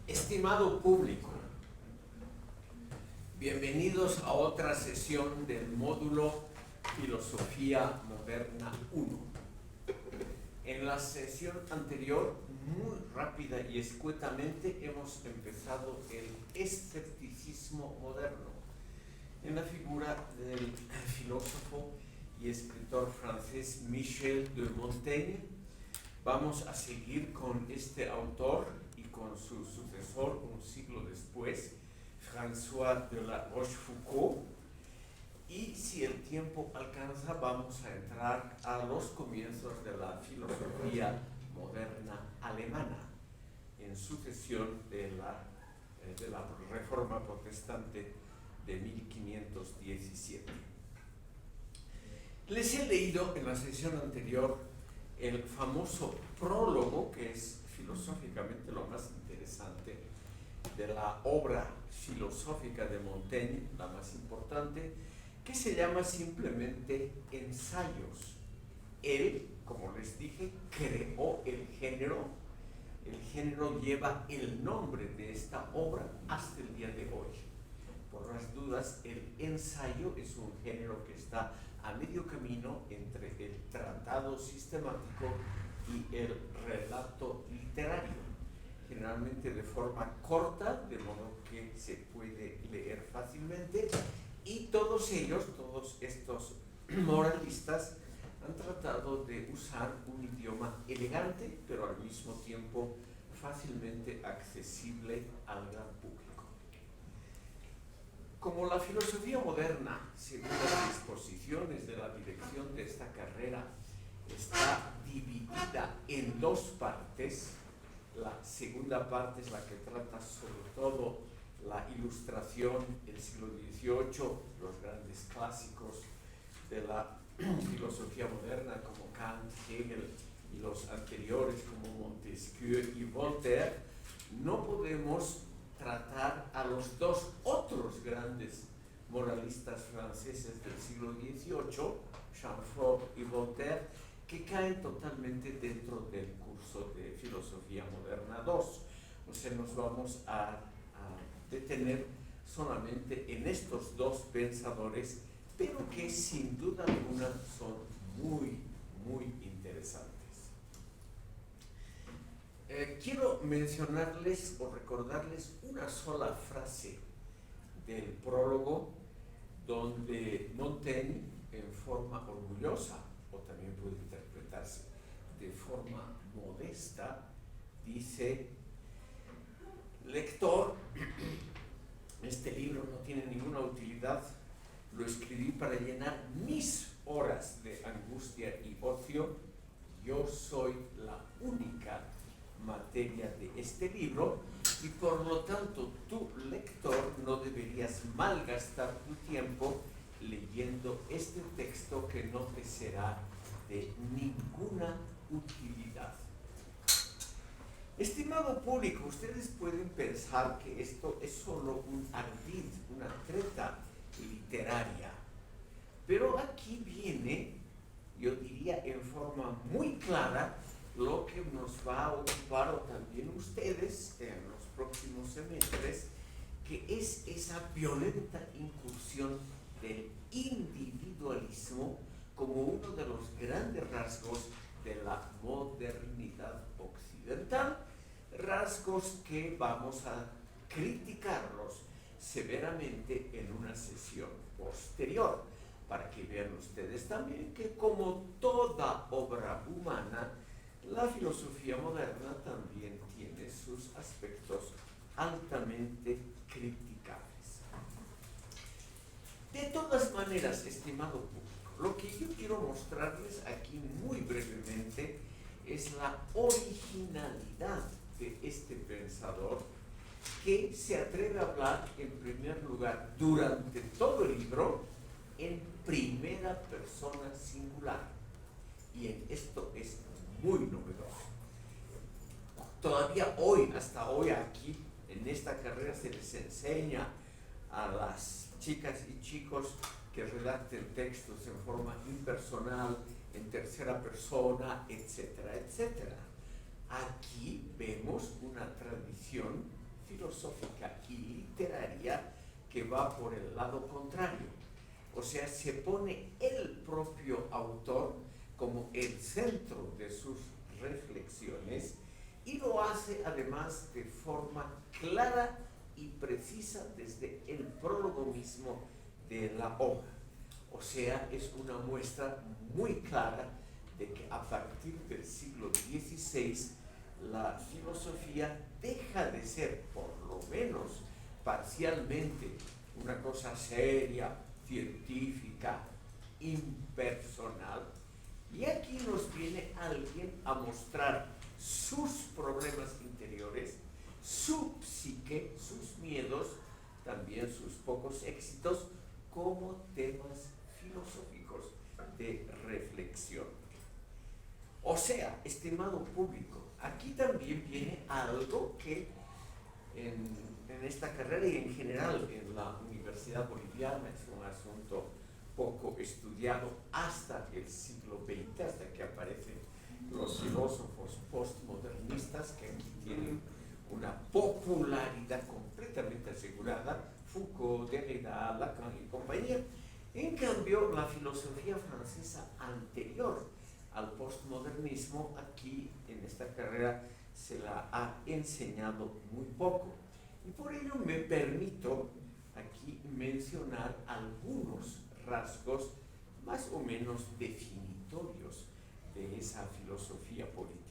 Estimado público, bienvenidos a otra sesión del módulo Filosofía Moderna 1. En la sesión anterior, muy rápida y escuetamente, hemos empezado el escepticismo moderno en la figura del filósofo y escritor francés Michel de Montaigne. Vamos a seguir con este autor y con su sucesor un siglo después, François de la Rochefoucauld, y si el tiempo alcanza vamos a entrar a los comienzos de la filosofía moderna alemana, en sucesión de la Reforma Protestante de 1517. Les he leído en la sesión anterior el famoso prólogo, que es filosóficamente lo más interesante de la obra filosófica de Montaigne, la más importante, que se llama simplemente Ensayos. Él, como les dije, creó el género. El género lleva el nombre de esta obra hasta el día de hoy. Por las dudas, el ensayo es un género que está a medio camino entre el tratado sistemático y el relato literario, generalmente de forma corta, de modo que se puede leer fácilmente, y todos estos moralistas han tratado de usar un idioma elegante, pero al mismo tiempo fácilmente accesible al gran público. Como la filosofía moderna, según las disposiciones de la dirección de esta carrera, está dividida en dos partes, la segunda parte es la que trata sobre todo la Ilustración, el siglo XVIII, los grandes clásicos de la filosofía moderna como Kant, Hegel y los anteriores como Montesquieu y Voltaire. No podemos tratar a los dos otros grandes moralistas franceses del siglo XVIII, Chamfort y Voltaire, que caen totalmente dentro del curso de Filosofía Moderna 2. O sea, nos vamos a detener solamente en estos dos pensadores, pero que sin duda alguna son muy, muy interesantes. Quiero mencionarles o recordarles una sola frase del prólogo donde Montaigne, en forma orgullosa, o también puede interpretarse de forma modesta, dice: lector, este libro no tiene ninguna utilidad, lo escribí para llenar mis horas de angustia y ocio, yo soy la única materia de este libro y por lo tanto tú, lector, no deberías malgastar tu tiempo leyendo este texto que no te será de ninguna utilidad. Estimado público, ustedes pueden pensar que esto es solo un ardid, una treta literaria, pero aquí viene, yo diría en forma muy clara, lo que nos va a ocupar, o también ustedes, en los próximos semestres, que es esa violenta incursión del individualismo como uno de los grandes rasgos de la modernidad occidental, rasgos que vamos a criticarlos severamente en una sesión posterior, para que vean ustedes también que como toda obra humana, la filosofía moderna también tiene sus aspectos altamente criticables. De todas maneras, estimado público, lo que yo quiero mostrarles aquí muy brevemente es la originalidad de este pensador, que se atreve a hablar en primer lugar durante todo el libro en primera persona singular, y en esto es muy novedoso. Todavía hoy, hasta hoy aquí, en esta carrera se les enseña a las chicas y chicos que redacten textos en forma impersonal, en tercera persona, etcétera, etcétera. Aquí vemos una tradición filosófica y literaria que va por el lado contrario. O sea, se pone el propio autor como el centro de sus reflexiones y lo hace además de forma clara y precisa desde el prólogo mismo de la obra. O sea, es una muestra muy clara de que a partir del siglo XVI la filosofía deja de ser, por lo menos parcialmente, una cosa seria, científica, impersonal, y aquí nos viene alguien a mostrar sus problemas interiores, su psique, sus miedos, también sus pocos éxitos, como temas filosóficos de reflexión. O sea, estimado público, aquí también viene algo que en esta carrera y en general en la Universidad Boliviana es un asunto poco estudiado hasta el siglo XX, hasta que aparecen los filósofos postmodernistas que aquí tienen una popularidad completamente asegurada, Foucault, Derrida, Lacan y compañía. En cambio, la filosofía francesa anterior al postmodernismo, aquí en esta carrera se la ha enseñado muy poco. Y por ello me permito aquí mencionar algunos rasgos más o menos definitorios de esa filosofía política.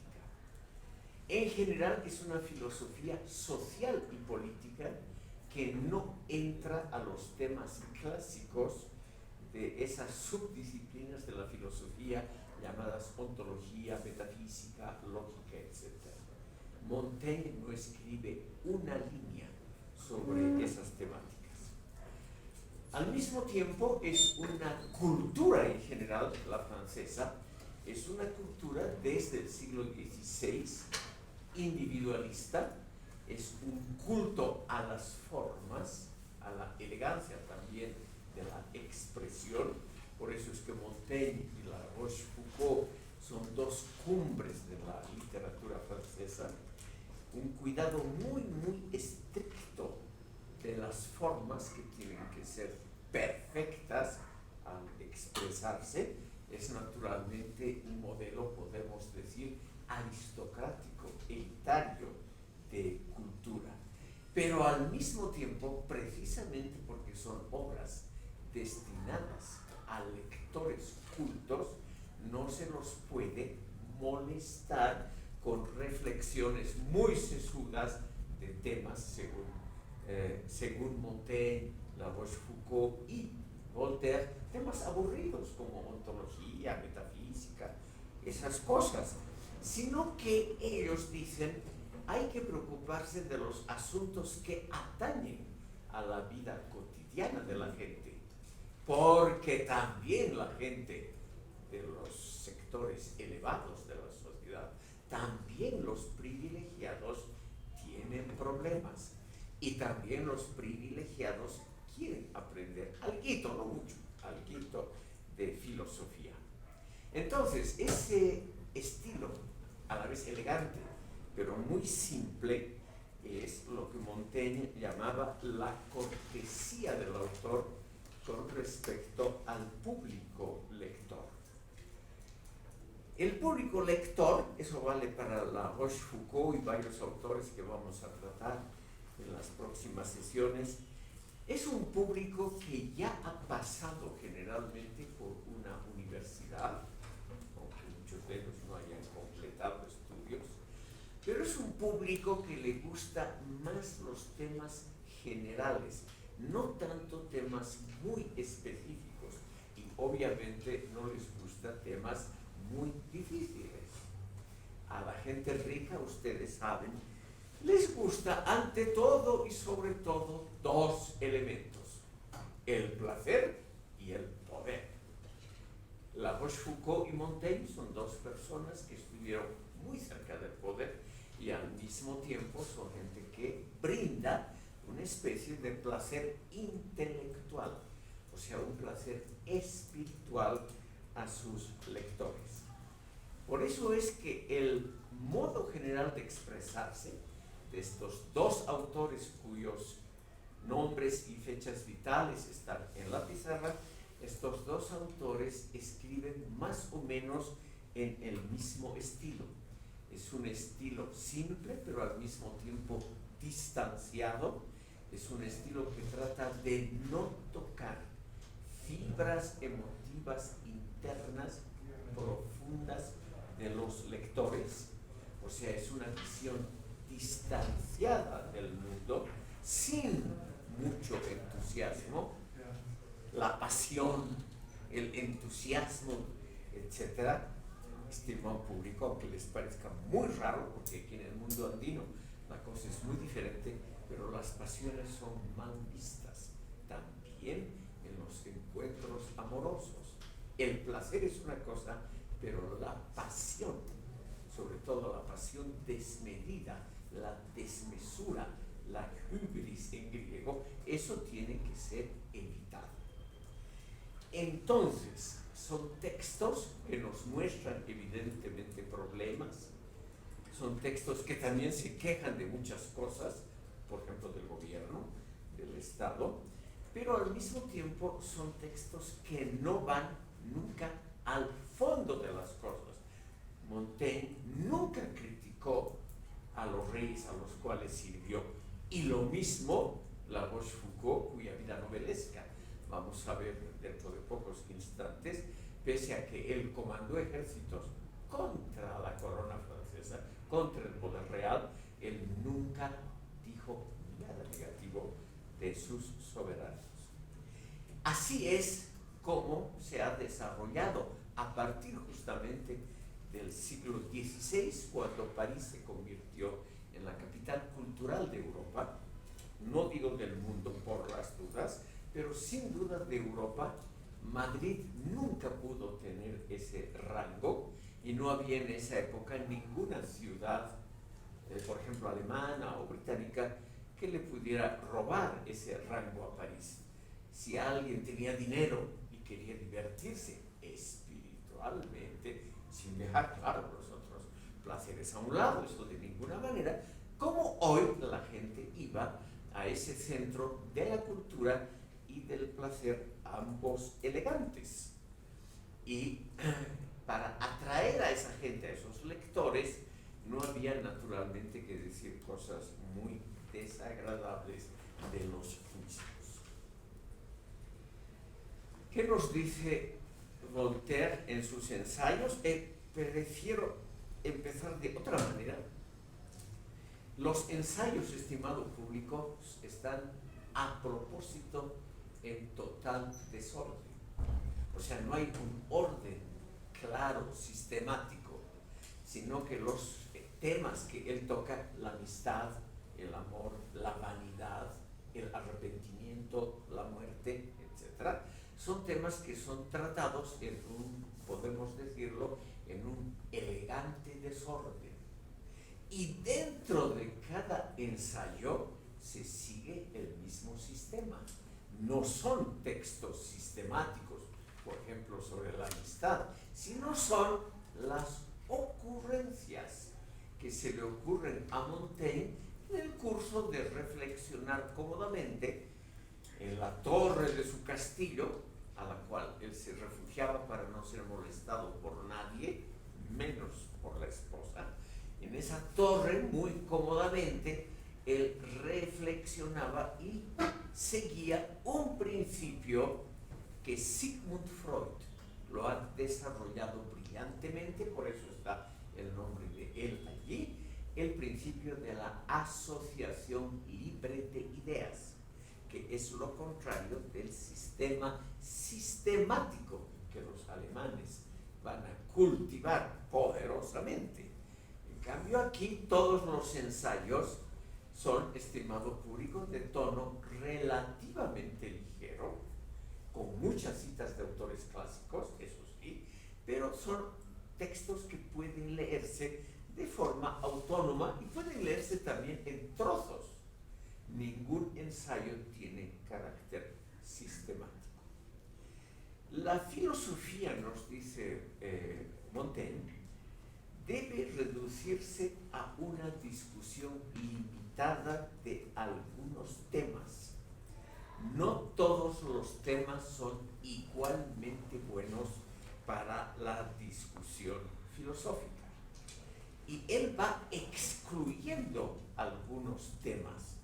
En general es una filosofía social y política que no entra a los temas clásicos de esas subdisciplinas de la filosofía llamadas ontología, metafísica, lógica, etc. Montaigne no escribe una línea sobre esas temáticas. Al mismo tiempo es una cultura en general, la francesa, es una cultura desde el siglo XVI individualista, es un culto a las formas, a la elegancia también de la expresión. Por eso es que Montaigne y La Rochefoucauld son dos cumbres de la literatura francesa. Un cuidado muy, muy estricto de las formas que tienen que ser perfectas al expresarse. Es naturalmente un modelo, podemos decir, aristocrático, elitario de cultura. Pero al mismo tiempo, precisamente porque son obras destinadas a lectores cultos, no se los puede molestar con reflexiones muy sesudas de temas según Montaigne, La Rochefoucauld y Voltaire, temas aburridos como ontología, metafísica, esas cosas, sino que ellos dicen hay que preocuparse de los asuntos que atañen a la vida cotidiana de la gente, porque también la gente de los sectores elevados de la sociedad, también los privilegiados tienen problemas y también los privilegiados quieren aprender alguito, no mucho, alguito de filosofía. Entonces, ese estilo, a la vez elegante, pero muy simple, es lo que Montaigne llamaba la cortesía del autor con respecto al público lector. El público lector, eso vale para La Rochefoucauld y varios autores que vamos a tratar en las próximas sesiones, es un público que ya ha pasado generalmente por una universidad, aunque muchos de ellos no hayan completado estudios, pero es un público que le gusta más los temas generales, no tanto temas muy específicos, y obviamente no les gusta temas muy difíciles. A la gente rica, ustedes saben, les gusta ante todo y sobre todo dos elementos: el placer y el poder. La Rochefoucauld y Montaigne son dos personas que estuvieron muy cerca del poder y al mismo tiempo son gente que brinda una especie de placer intelectual, o sea, un placer espiritual a sus lectores. Por eso es que el modo general de expresarse de estos dos autores cuyos nombres y fechas vitales están en la pizarra, estos dos autores escriben más o menos en el mismo estilo. Es un estilo simple, pero al mismo tiempo distanciado. Es un estilo que trata de no tocar fibras emotivas internas profundas de los lectores. O sea, es una visión distanciada del mundo, sin mucho entusiasmo, la pasión, el entusiasmo, etc. Estimado público, aunque les parezca muy raro, porque aquí en el mundo andino la cosa es muy diferente, pero las pasiones son mal vistas también en los encuentros amorosos. El placer es una cosa, pero la pasión, sobre todo la pasión desmedida, la desmesura, la hybris en griego, eso tiene que ser evitado. Entonces, son textos que nos muestran evidentemente problemas, son textos que también se quejan de muchas cosas, por ejemplo del gobierno, del Estado, pero al mismo tiempo son textos que no van nunca al fondo de las cosas. Montaigne nunca criticó a los reyes a los cuales sirvió, y lo mismo La Rochefoucauld, cuya vida novelesca vamos a ver dentro de pocos instantes, pese a que él comandó ejércitos contra la corona francesa, contra el poder real, él nunca dijo nada negativo de sus soberanos. Así es como se ha desarrollado a partir justamente del siglo XVI, cuando París se convirtió en la capital cultural de Europa, no digo del mundo por las dudas, pero sin duda de Europa. Madrid nunca pudo tener ese rango y no había en esa época ninguna ciudad, por ejemplo alemana o británica, que le pudiera robar ese rango a París. Si alguien tenía dinero y quería divertirse espiritualmente, sin dejar claro los otros placeres a un lado, eso de ninguna manera, como hoy la gente iba a ese centro de la cultura y del placer, ambos elegantes. Y para atraer a esa gente, a esos lectores, no había naturalmente que decir cosas muy desagradables de los juicios. ¿Qué nos dice Voltaire en sus ensayos? Prefiero empezar de otra manera. Los ensayos, estimado público, están a propósito en total desorden. O sea, no hay un orden claro, sistemático, sino que los temas que él toca, la amistad, el amor, la vanidad, el arrepentimiento, la muerte, etc., son temas que son tratados en un, podemos decirlo, en un elegante desorden. Y dentro de cada ensayo se sigue el mismo sistema. No son textos sistemáticos, por ejemplo, sobre la amistad, sino son las ocurrencias que se le ocurren a Montaigne en el curso de reflexionar cómodamente en la torre de su castillo, a la cual él se refugiaba para no ser molestado por nadie, menos por la esposa. En esa torre, muy cómodamente, él reflexionaba y seguía un principio que Sigmund Freud lo ha desarrollado brillantemente, por eso está el nombre de él allí, el principio de la asociación libre de ideas, que es lo contrario del sistema sistemático que los alemanes van a cultivar poderosamente. En cambio, aquí todos los ensayos son, estimado público, de tono relativamente ligero, con muchas citas de autores clásicos, eso sí, pero son textos que pueden leerse de forma autónoma y pueden leerse también en trozos. Ningún ensayo tiene carácter sistemático. La filosofía, nos dice Montaigne, debe reducirse a una discusión limitada limitada de algunos temas. No todos los temas son igualmente buenos para la discusión filosófica. Y él va excluyendo algunos temas,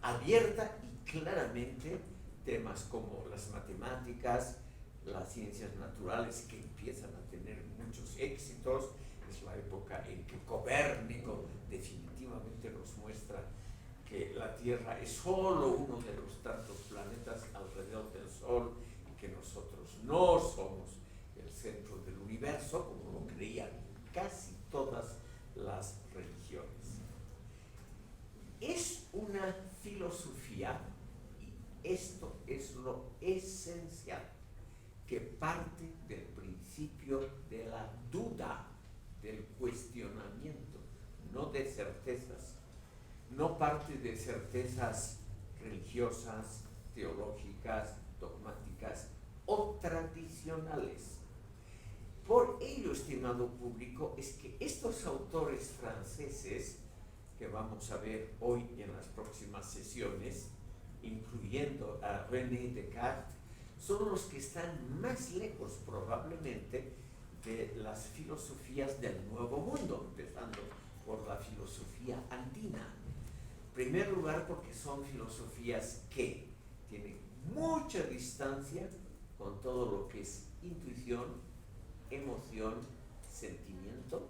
abierta y claramente, temas como las matemáticas, las ciencias naturales, que empiezan a tener muchos éxitos. Es la época en que Copérnico definitivamente nos muestra que la Tierra es solo uno de los tantos planetas alrededor del Sol y que nosotros no somos el centro del universo, como lo creían casi todas las religiones. Es una filosofía, y esto es lo esencial, que parte del principio de la duda, del cuestionamiento, no de certezas. No parte de certezas religiosas, teológicas, dogmáticas o tradicionales. Por ello, estimado público, es que estos autores franceses, que vamos a ver hoy en las próximas sesiones, incluyendo a René Descartes, son los que están más lejos probablemente de las filosofías del Nuevo Mundo, empezando por la filosofía andina. En primer lugar, porque son filosofías que tienen mucha distancia con todo lo que es intuición, emoción, sentimiento.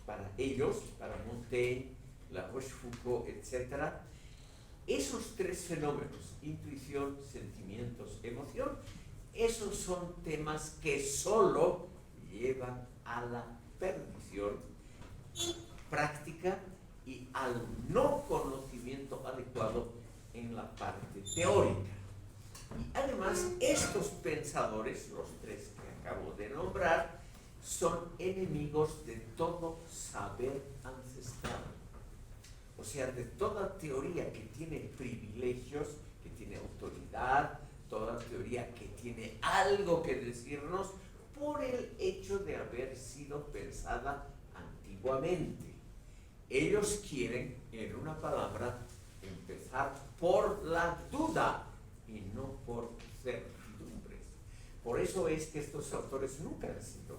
Para ellos, para Montaigne, La Rochefoucauld, etc., esos tres fenómenos, intuición, sentimientos, emoción, esos son temas que solo llevan a la perdición y práctica y al no conocimiento adecuado en la parte teórica. Y además, estos pensadores, los tres que acabo de nombrar, son enemigos de todo saber ancestral. O sea, de toda teoría que tiene privilegios, que tiene autoridad, toda teoría que tiene algo que decirnos por el hecho de haber sido pensada antiguamente. Ellos quieren, en una palabra, empezar por la duda y no por certidumbres. Por eso es que estos autores nunca han sido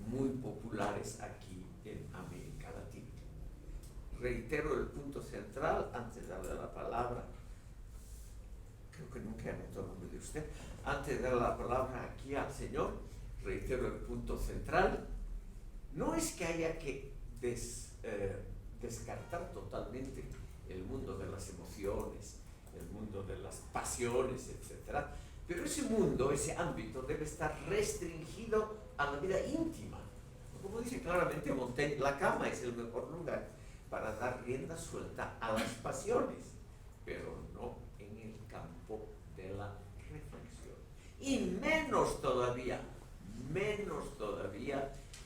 muy populares aquí en América Latina. Reitero el punto central antes de darle la palabra. Creo que nunca he anotado el nombre de usted. Antes de darle la palabra aquí al Señor, reitero el punto central. No es que haya que descartar totalmente el mundo de las emociones, el mundo de las pasiones, etc. Pero ese mundo, ese ámbito, debe estar restringido a la vida íntima. Como dice claramente Montaigne, la cama es el mejor lugar para dar rienda suelta a las pasiones, pero no en el campo de la reflexión. Y menos todavía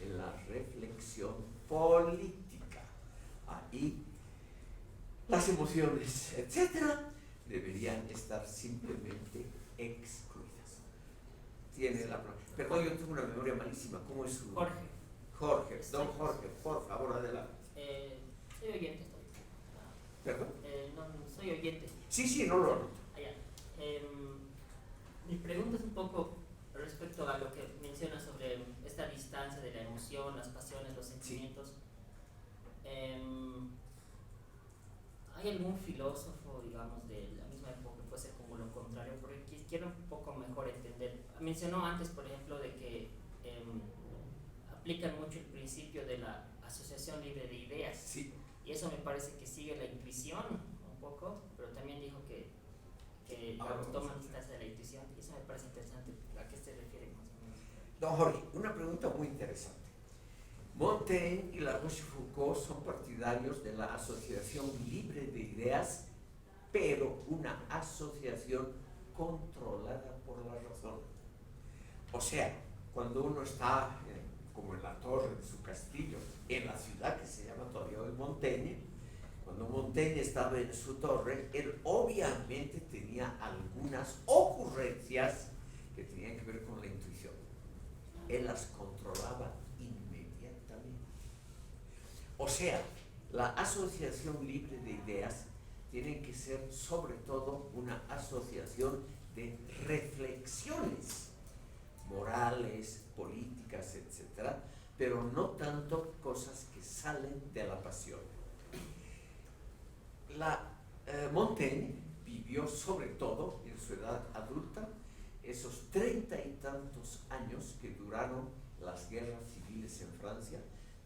en la reflexión política. Ahí las emociones, etcétera, deberían estar simplemente excluidas. Tiene la palabra. Perdón, yo tengo una memoria malísima. ¿Cómo es su...? Jorge, don Jorge, por favor, adelante. Soy oyente. ¿Perdón? No, soy oyente. Sí, no lo anoto. Mi pregunta es un poco respecto a lo que menciona sobre esta distancia de la emoción, las pasiones, los sentimientos. Sí. ¿Hay algún filósofo, digamos, de la misma época que puede ser como lo contrario? Porque quiero un poco mejor entender. Mencionó antes, por ejemplo, de que aplican mucho el principio de la asociación libre de ideas. Sí. Y eso me parece que sigue la intuición un poco, pero también dijo que toman distancia de la intuición. Y eso me parece interesante. ¿A qué se refiere más o menos? Don Jorge, una pregunta muy interesante. Montaigne y La Rochefoucauld son partidarios de la asociación libre de ideas, pero una asociación controlada por la razón. O sea, cuando uno está como en la torre de su castillo, en la ciudad que se llama todavía hoy Montaigne, cuando Montaigne estaba en su torre, él obviamente tenía algunas ocurrencias que tenían que ver con la intuición. Él las controlaba inmediatamente. O sea, La asociación libre de ideas tiene que ser sobre todo una asociación de reflexiones morales, políticas, etcétera, pero no tanto cosas que salen de la pasión. Montaigne vivió sobre todo en su edad adulta esos 30 y tantos años que duraron las guerras civiles en Francia,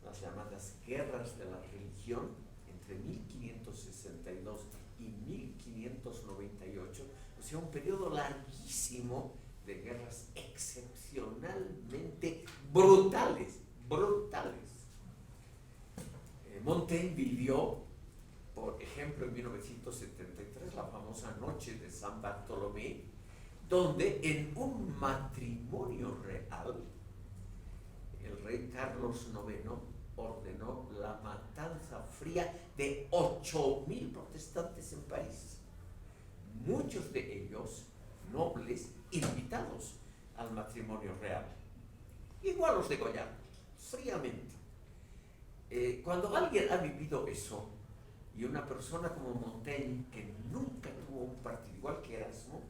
las llamadas guerras de la religión, entre 1562 y 1598, o sea, un periodo larguísimo de guerras excepcionalmente brutales. Montaigne vivió, por ejemplo, en 1973, la famosa noche de San Bartolomé, donde en un matrimonio real, el rey Carlos IX ordenó la matanza fría de 8.000 protestantes en París, muchos de ellos nobles invitados al matrimonio real. Igual los degollaron, fríamente. Cuando alguien ha vivido eso, y una persona como Montaigne, que nunca tuvo un partido, igual que Erasmo,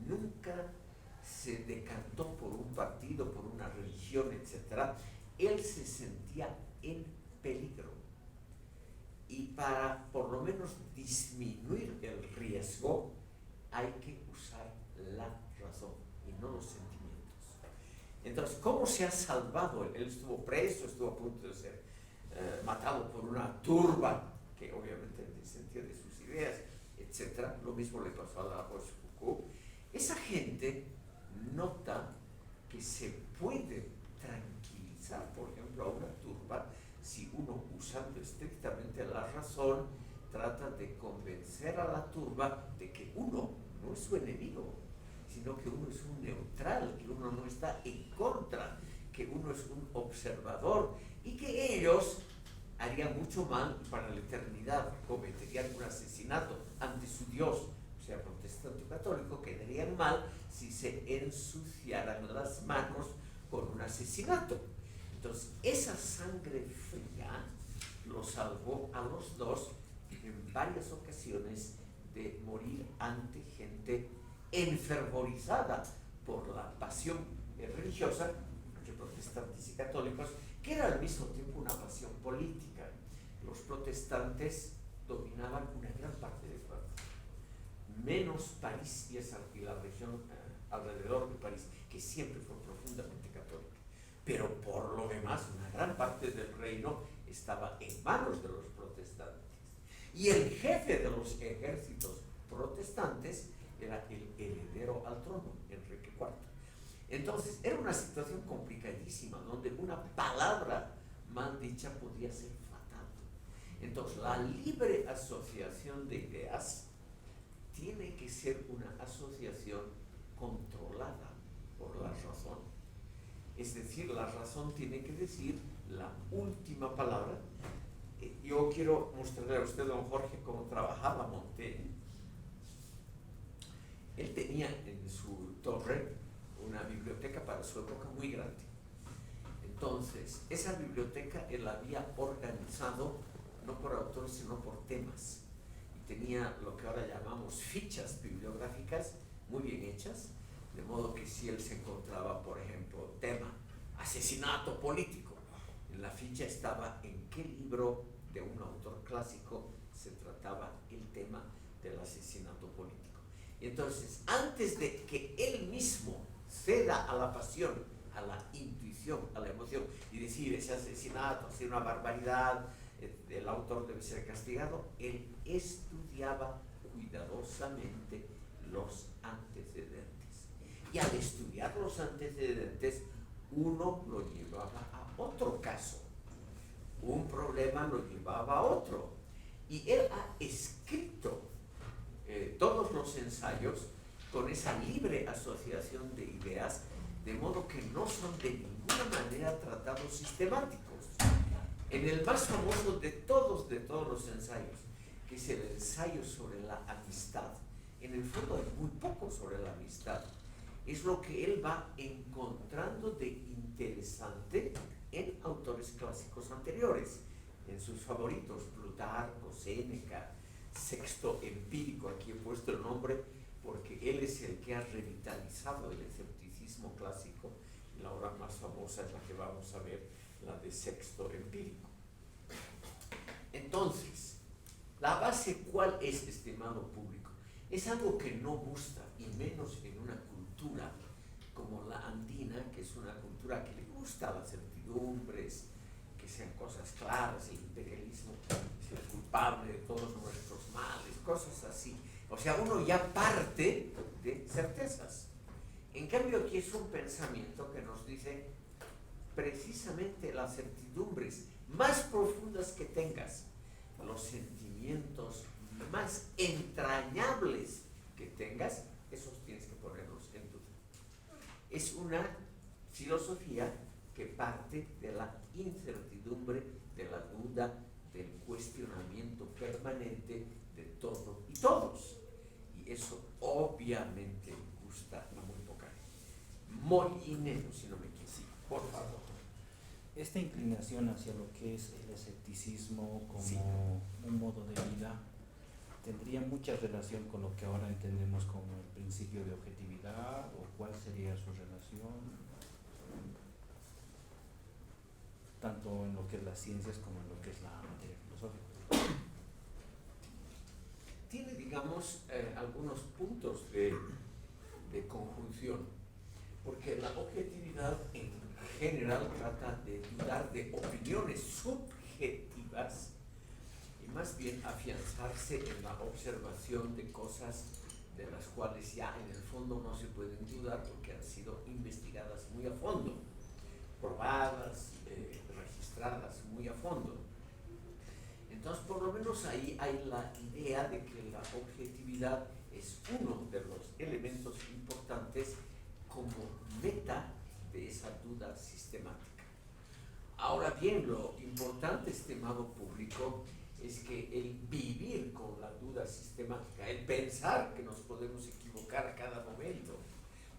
nunca se decantó por un partido, por una religión, etc., él se sentía en peligro. Y para por lo menos disminuir el riesgo, hay que usar la razón y no los sentimientos. Entonces, ¿cómo se ha salvado? Él estuvo preso, estuvo a punto de ser matado por una turba que obviamente disentía de sus ideas, etc. Lo mismo le pasó a la Rochefoucauld. Esa gente nota que se puede tranquilizar, por ejemplo, a una turba si uno, usando estrictamente la razón, trata de convencer a la turba de que uno no es su enemigo, sino que uno es un neutral, que uno no está en contra, que uno es un observador y que ellos harían mucho mal para la eternidad, cometerían un asesinato ante su Dios, o sea, protestante o católico, quedarían mal si se ensuciaran las manos con un asesinato. Entonces, esa sangre fría lo salvó a los dos en varias ocasiones de morir ante gente enfervorizada por la pasión religiosa, entre protestantes y católicos, que era al mismo tiempo una pasión política. Los protestantes dominaban una gran parte de Francia, menos París y la región alrededor de París, que siempre fue profundamente católica. Pero por lo demás, una gran parte del reino estaba en manos de los protestantes. Y el jefe de los ejércitos protestantes era el heredero al trono, Enrique IV. Entonces, era una situación complicadísima, donde una palabra mal dicha podía ser fatal. Entonces, la libre asociación de ideas tiene que ser una asociación controlada por la razón. Es decir, la razón tiene que decir la última palabra. Yo quiero mostrarle a usted, don Jorge, cómo trabajaba Montaigne. Él tenía en su torre una biblioteca para su época muy grande. Entonces, esa biblioteca él había organizado no por autores, sino por temas. Y tenía lo que ahora llamamos fichas bibliográficas muy bien hechas, de modo que si él se encontraba, por ejemplo, tema asesinato político, en la ficha estaba en qué libro de un autor clásico se trataba el tema del asesinato político. Y entonces, antes de que él mismo ceda a la pasión, a la intuición, a la emoción, y decir ese asesinato ha sido una barbaridad, el autor debe ser castigado, él estudiaba cuidadosamente los antecedentes. Y al estudiar los antecedentes, uno lo llevaba a otro caso, un problema lo llevaba a otro. Y él ha escrito todos los ensayos con esa libre asociación de ideas, de modo que no son de ninguna manera tratados sistemáticos. En el más famoso de todos los ensayos, que es el ensayo sobre la amistad, en el fondo hay muy poco sobre la amistad. Es lo que él va encontrando de interesante en autores clásicos anteriores. en sus favoritos, Plutarco, Séneca, Sexto Empírico, aquí he puesto el nombre porque él es el que ha revitalizado el escepticismo clásico, y la obra más famosa es la que vamos a ver, la de Sexto Empírico. Entonces, la base, ¿cuál es, estimado público? Es algo que no gusta, y menos en una cultura como la andina, que es una cultura que le gusta las certidumbres, que sean cosas claras, el imperialismo es el culpable de todos nuestros males, cosas así. O sea, uno ya parte de certezas. En cambio, aquí es un pensamiento que nos dice precisamente las certidumbres más profundas que tengas, los sentimientos más entrañables que tengas, esos tienes que ponerlos en duda. Es una filosofía que parte de la incertidumbre, de la duda, del cuestionamiento permanente de todo y todos. Y eso obviamente gusta a muy poca gente. Molinero, si no me equivoco, por favor. Esta inclinación hacia lo que es el escepticismo como Sí. un modo de vida tendría mucha relación con lo que ahora entendemos como el principio de objetividad, o cuál sería su relación, tanto en lo que es las ciencias como en lo que es la materia filosófica. Tiene, digamos, algunos puntos de conjunción, porque la objetividad en general trata de dudar de opiniones subjetivas y más bien afianzarse en la observación de cosas de las cuales ya en el fondo no se pueden dudar porque han sido investigadas muy a fondo, probadas, registradas muy a fondo. Entonces, por lo menos ahí hay la idea de que la objetividad es uno de los elementos importantes como meta de esa duda sistemática. Ahora bien, lo importante, estimado público, es que el vivir con la duda sistemática, el pensar que nos podemos equivocar a cada momento,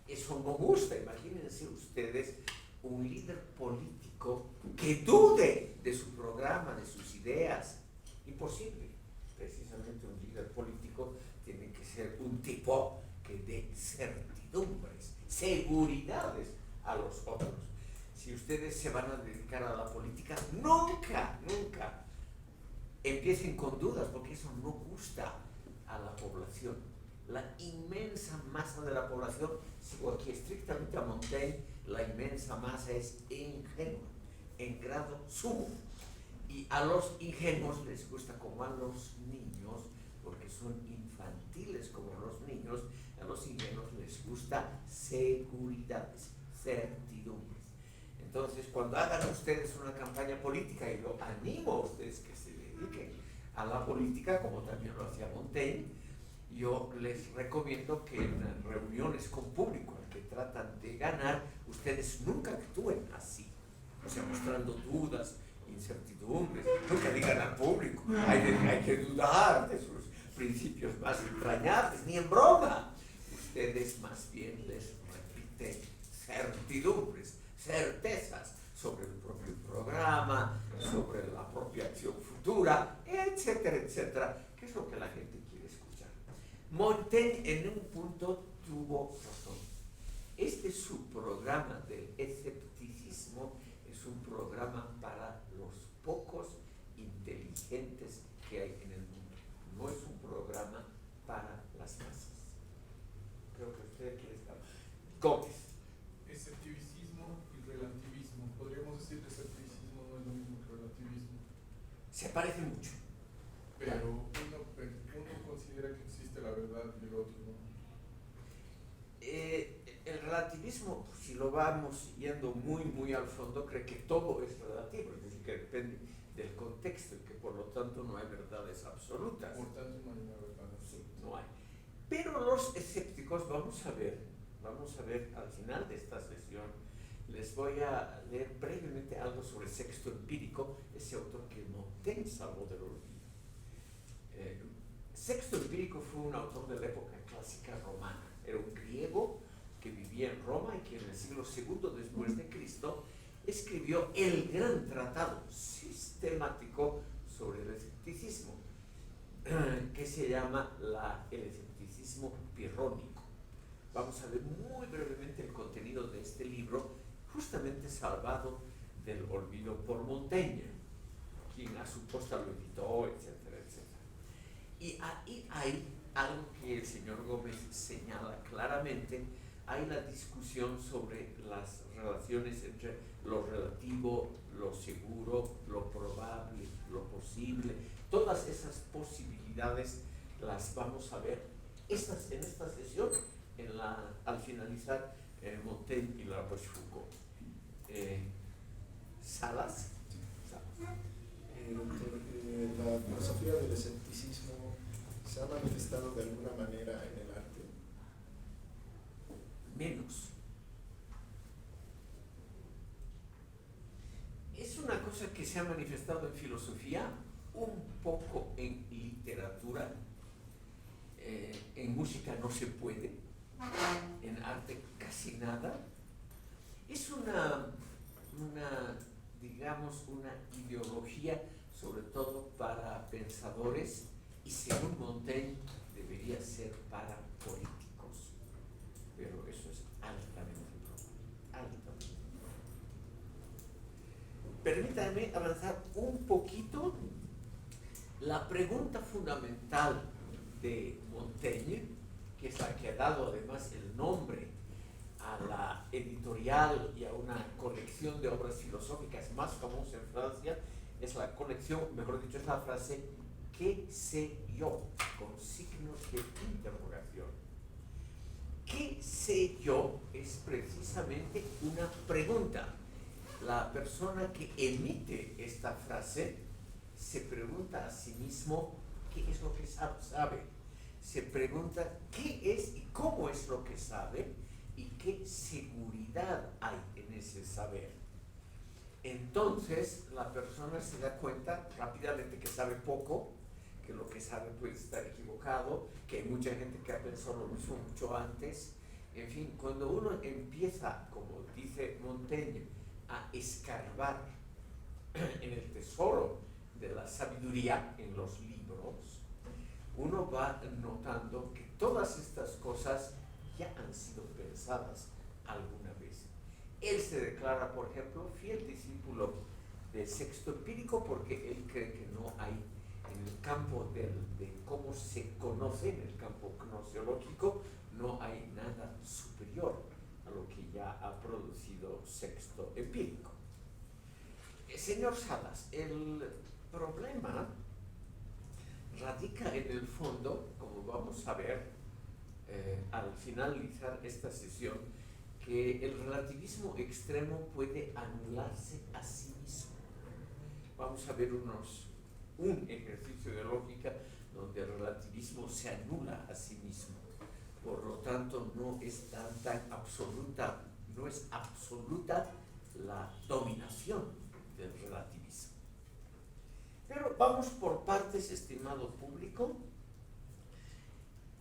eso no gusta. Imagínense ustedes un líder político que dude de su programa, de sus ideas. Imposible. Precisamente un líder político tiene que ser un tipo que dé certidumbres, seguridades a los otros. Si ustedes se van a dedicar a la política, nunca empiecen con dudas, porque eso no gusta a la población. La inmensa masa de la población, sigo aquí estrictamente a Montaigne, la inmensa masa es ingenua, en grado sumo. Y a los ingenuos les gusta, como a los niños, porque son infantiles como los niños, a los ingenuos les gusta seguridades, certidumbres. Entonces, cuando hagan ustedes una campaña política, y lo animo a ustedes que se dediquen a la política, como también lo hacía Montaigne, yo les recomiendo que en reuniones con público al que tratan de ganar, ustedes nunca actúen así, o sea, mostrando dudas, incertidumbres, nunca digan al público, hay que dudar de sus principios más entrañables, ni en broma. Ustedes más bien les repiten certidumbres, certezas sobre el propio programa, sobre la propia acción futura, etcétera, etcétera, que es lo que la gente quiere escuchar. Montaigne en un punto tuvo razón. Este es su programa del escepticismo, es un programa para los pocos inteligentes que hay en el mundo. No es un programa para las masas. Creo que usted quiere estar. Gómez. Escepticismo y relativismo. Podríamos decir que escepticismo no es lo mismo que relativismo. Se parece mucho. Pero uno considera que existe la verdad y el otro no. El relativismo, si lo vamos yendo muy al fondo, cree que todo es relativo, es decir, que depende del contexto y que por lo tanto no hay verdades absolutas. Por tanto, no hay una verdad Sí, absoluta. no hay. Pero los escépticos, vamos a ver al final de esta sesión, les voy a leer brevemente algo sobre Sexto Empírico, ese autor que Montaigne salvó del olvido. Sexto Empírico fue un autor de la época clásica romana, era un griego que vivía en Roma y que en el siglo II después de Cristo escribió el gran tratado sistemático sobre el escepticismo, que se llama el escepticismo pirrónico. Vamos a ver muy brevemente el contenido de este libro, justamente salvado del olvido por Montaigne, quien a su posta lo editó, etcétera, etcétera. Y ahí hay algo que el señor Gómez señala claramente: hay la discusión sobre las relaciones entre lo relativo, lo seguro, lo probable, lo posible. Todas esas posibilidades las vamos a ver en esta sesión, al finalizar Montaigne y La Rochefoucauld. ¿Salas? La filosofía del escepticismo se ha manifestado de alguna manera en el arte. Menos. Es una cosa que se ha manifestado en filosofía, un poco en literatura, en música no se puede, en arte casi nada. Es digamos, una ideología sobre todo para pensadores, y según Montaigne debería ser para políticos, pero eso es altamente probable, altamente probable. Permítanme avanzar un poquito. La pregunta fundamental de Montaigne, que es la que ha dado además el nombre a la editorial y a una colección de obras filosóficas más famosa en Francia, es la colección, mejor dicho, es la frase ¿qué sé yo?, con signos de interrogación. ¿Qué sé yo? Es precisamente una pregunta. La persona que emite esta frase se pregunta a sí mismo qué es lo que sabe. Se pregunta qué es y cómo es lo que sabe y qué seguridad hay en ese saber. Entonces la persona se da cuenta rápidamente que sabe poco, que lo que sabe puede estar equivocado, que hay mucha gente que ha pensado lo mismo mucho antes. En fin, cuando uno empieza, como dice Montaigne, a escarbar en el tesoro de la sabiduría en los libros, uno va notando que todas estas cosas ya han sido pensadas alguna vez. Él se declara, por ejemplo, fiel discípulo del sexto empírico, porque él cree que no hay en el campo de cómo se conoce, en el campo gnoseológico, no hay nada superior a lo que ya ha producido sexto empírico. Señor Salas, el problema radica en el fondo, como vamos a ver al finalizar esta sesión, que el relativismo extremo puede anularse a sí mismo. Vamos a ver un ejercicio de lógica donde el relativismo se anula a sí mismo. Por lo tanto, no es tan absoluta, no es absoluta la dominación del relativismo. Pero vamos por partes, estimado público.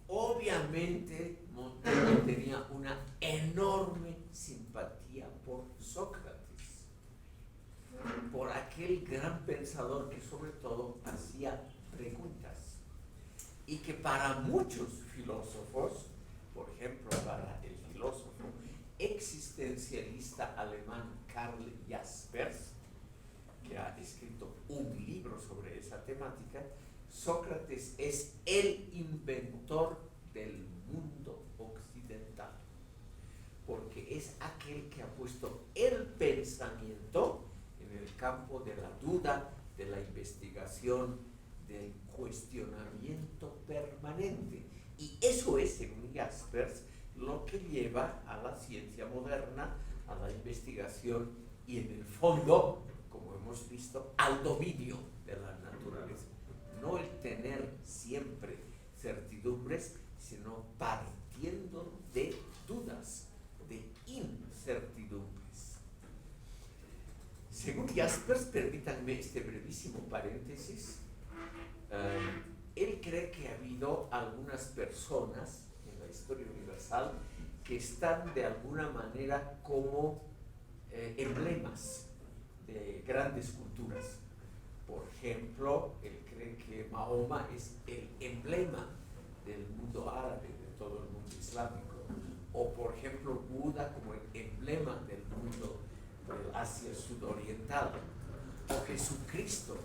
Obviamente, Montaigne tenía una enorme simpatía por Sócrates, por aquel gran pensador que sobre todo hacía preguntas, y que para muchos filósofos, por ejemplo para el filósofo existencialista alemán Karl Jaspers, que ha escrito un libro sobre esa temática, Sócrates es el inventor del mundo occidental, porque es aquel que ha puesto el pensamiento en el campo de la duda, de la investigación, del cuestionamiento permanente. Y eso es, según Jaspers, lo que lleva a la ciencia moderna, a la investigación y, en el fondo, como hemos visto, al dominio de la naturaleza. No el tener siempre certidumbres, sino partiendo de dudas, de incertidumbres. Según Jaspers, permítanme este brevísimo paréntesis, él cree que ha habido algunas personas en la historia universal que están de alguna manera como emblemas de grandes culturas. Por ejemplo, él cree que Mahoma es el emblema del mundo árabe, de todo el mundo islámico. O por ejemplo, Buda como el emblema del mundo del Asia sudoriental. O Jesucristo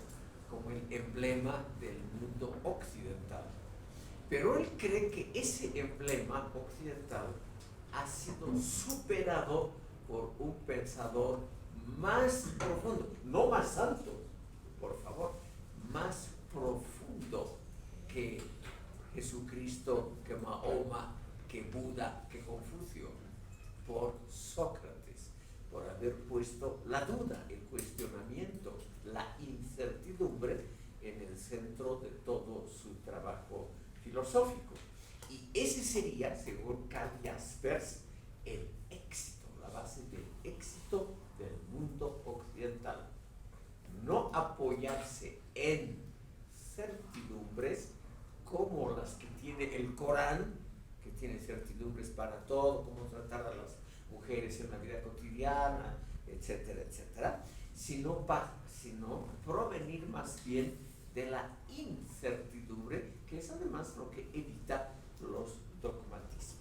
como el emblema del mundo occidental. Pero él cree que ese emblema occidental ha sido superado por un pensador más profundo, no más alto, por favor, más profundo que Jesucristo, que Mahoma, que Buda, que Confucio, por Sócrates, por haber puesto la duda, el cuestionamiento, la incertidumbre en el centro de todo su trabajo filosófico. Y ese sería, según Karl Jaspers, el éxito, la base del éxito del mundo occidental. No apoyarse en certidumbres como las que tiene el Corán, que tiene certidumbres para todo, cómo tratar a las mujeres en la vida cotidiana, etcétera, etcétera, sino provenir más bien de la incertidumbre, que es además lo que evita los dogmatismos.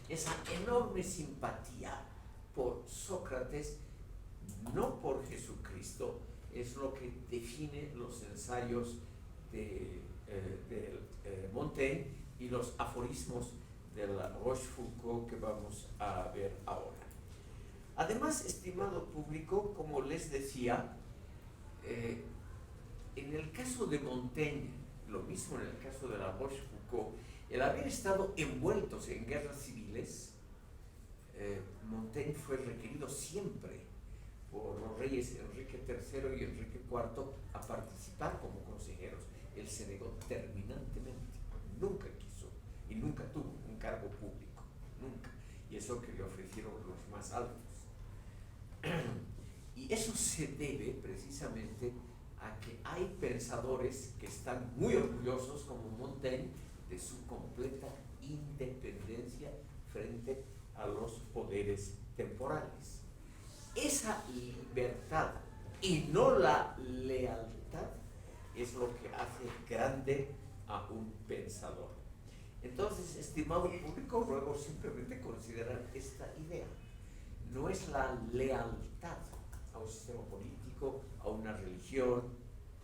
Esa enorme simpatía por Sócrates, no por Jesucristo, es lo que define los ensayos de Montaigne y los aforismos de la Rochefoucauld que vamos a ver ahora. Además, estimado público, como les decía, en el caso de Montaigne, lo mismo en el caso de la Rochefoucauld, el haber estado envueltos en guerras civiles, Montaigne fue requerido siempre por los reyes Enrique III y Enrique IV a participar como consejeros. Él se negó terminantemente, nunca quiso y nunca tuvo un cargo público, nunca. Y eso que le ofrecieron los más altos. Y eso se debe precisamente a que hay pensadores que están muy orgullosos, como Montaigne, de su completa independencia frente a los poderes temporales. Esa libertad y no la lealtad es lo que hace grande a un pensador. Entonces, estimado público, ruego simplemente considerar esta idea. No es la lealtad a un sistema político, a una religión,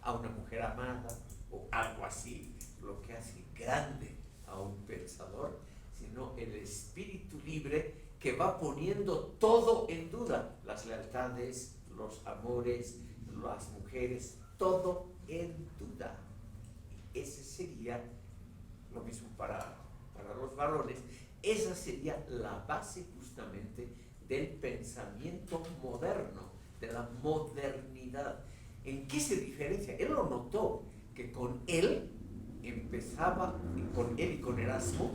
a una mujer amada o algo así, lo que hace grande a un pensador, sino el espíritu libre que va poniendo todo en duda, las lealtades, los amores, las mujeres, todo en duda. Y ese sería lo mismo para los varones. Esa sería la base justamente del pensamiento moderno, de la modernidad. ¿En qué se diferencia? Él lo notó, que con él empezaba, con él y con Erasmo,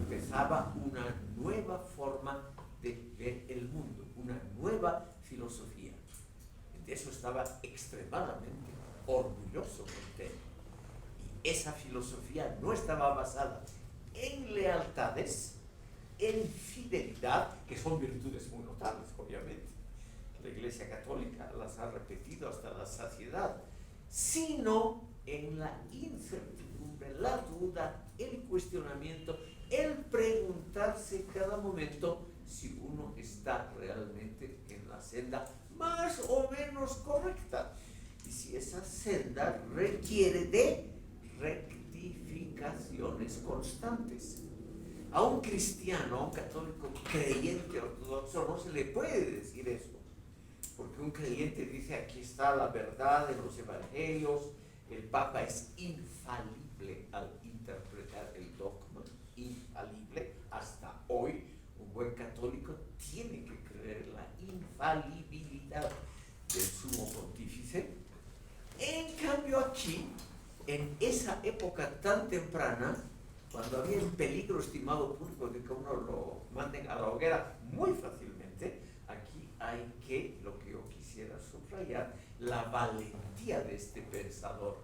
empezaba una nueva forma de ver el mundo, una nueva filosofía. De eso estaba extremadamente orgulloso Montaigne. Y esa filosofía no estaba basada en lealtades, en fidelidad, que son virtudes muy notables, obviamente. La Iglesia Católica las ha repetido hasta la saciedad, sino en la incertidumbre, la duda, el cuestionamiento, el preguntarse cada momento si uno está realmente en la senda más o menos correcta y si esa senda requiere de rectificaciones constantes. A un cristiano, a un católico creyente ortodoxo no se le puede decir eso, porque un creyente dice: aquí está la verdad de los evangelios, el Papa es infalible al interpretar el dogma, infalible. Hasta hoy un buen católico tiene que creer en la infalibilidad del sumo pontífice. En cambio aquí, en esa época tan temprana, cuando había el peligro, estimado público, de que uno lo manden a la hoguera muy fácilmente, aquí hay que, lo que yo quisiera subrayar, la valentía de este pensador,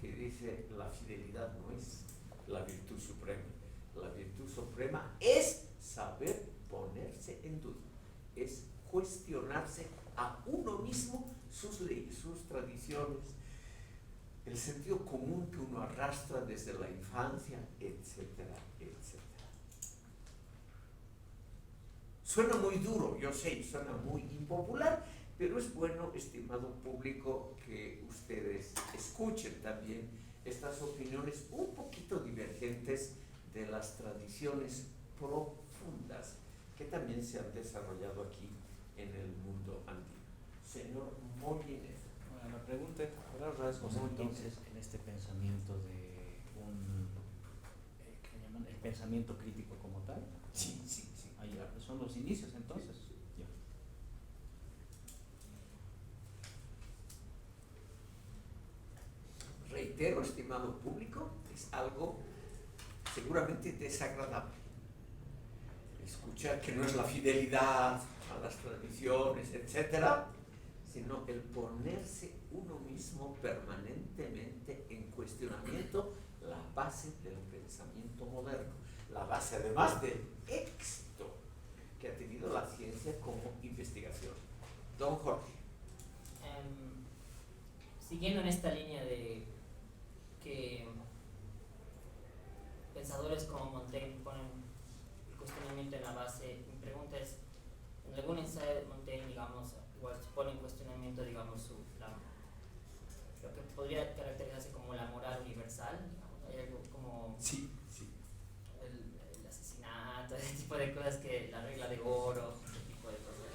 que dice: la fidelidad no es la virtud suprema. La virtud suprema es saber ponerse en duda, es cuestionarse a uno mismo sus leyes, sus tradiciones, el sentido común que uno arrastra desde la infancia, etcétera, etcétera. Suena muy duro, yo sé, suena muy impopular, pero es bueno, estimado público, que ustedes escuchen también estas opiniones un poquito divergentes de las tradiciones profundas que también se han desarrollado aquí en el mundo andino. Señor Moliner. Bueno, la pregunta es, ¿habrá rasgos entonces en este pensamiento de ¿qué le llaman? El pensamiento crítico como tal? Sí, sí, sí. Ahí son los inicios entonces. Ya. Reitero, estimado público, es algo seguramente desagradable. Escuchar que no es la fidelidad a las tradiciones, etcétera, sino el ponerse uno mismo permanentemente en cuestionamiento la base del pensamiento moderno, la base además del éxito que ha tenido la ciencia como investigación. Don Jorge. Siguiendo en esta línea de que pensadores como Montaigne ponen el cuestionamiento en la base, mi pregunta es, en algún ensayo de Montaigne, digamos, igual se pone en cuestionamiento, digamos, lo que podría caracterizarse como la moral universal, digamos, hay algo como Sí, sí. el asesinato, ese tipo de cosas, que la regla de oro, ese tipo de cosas.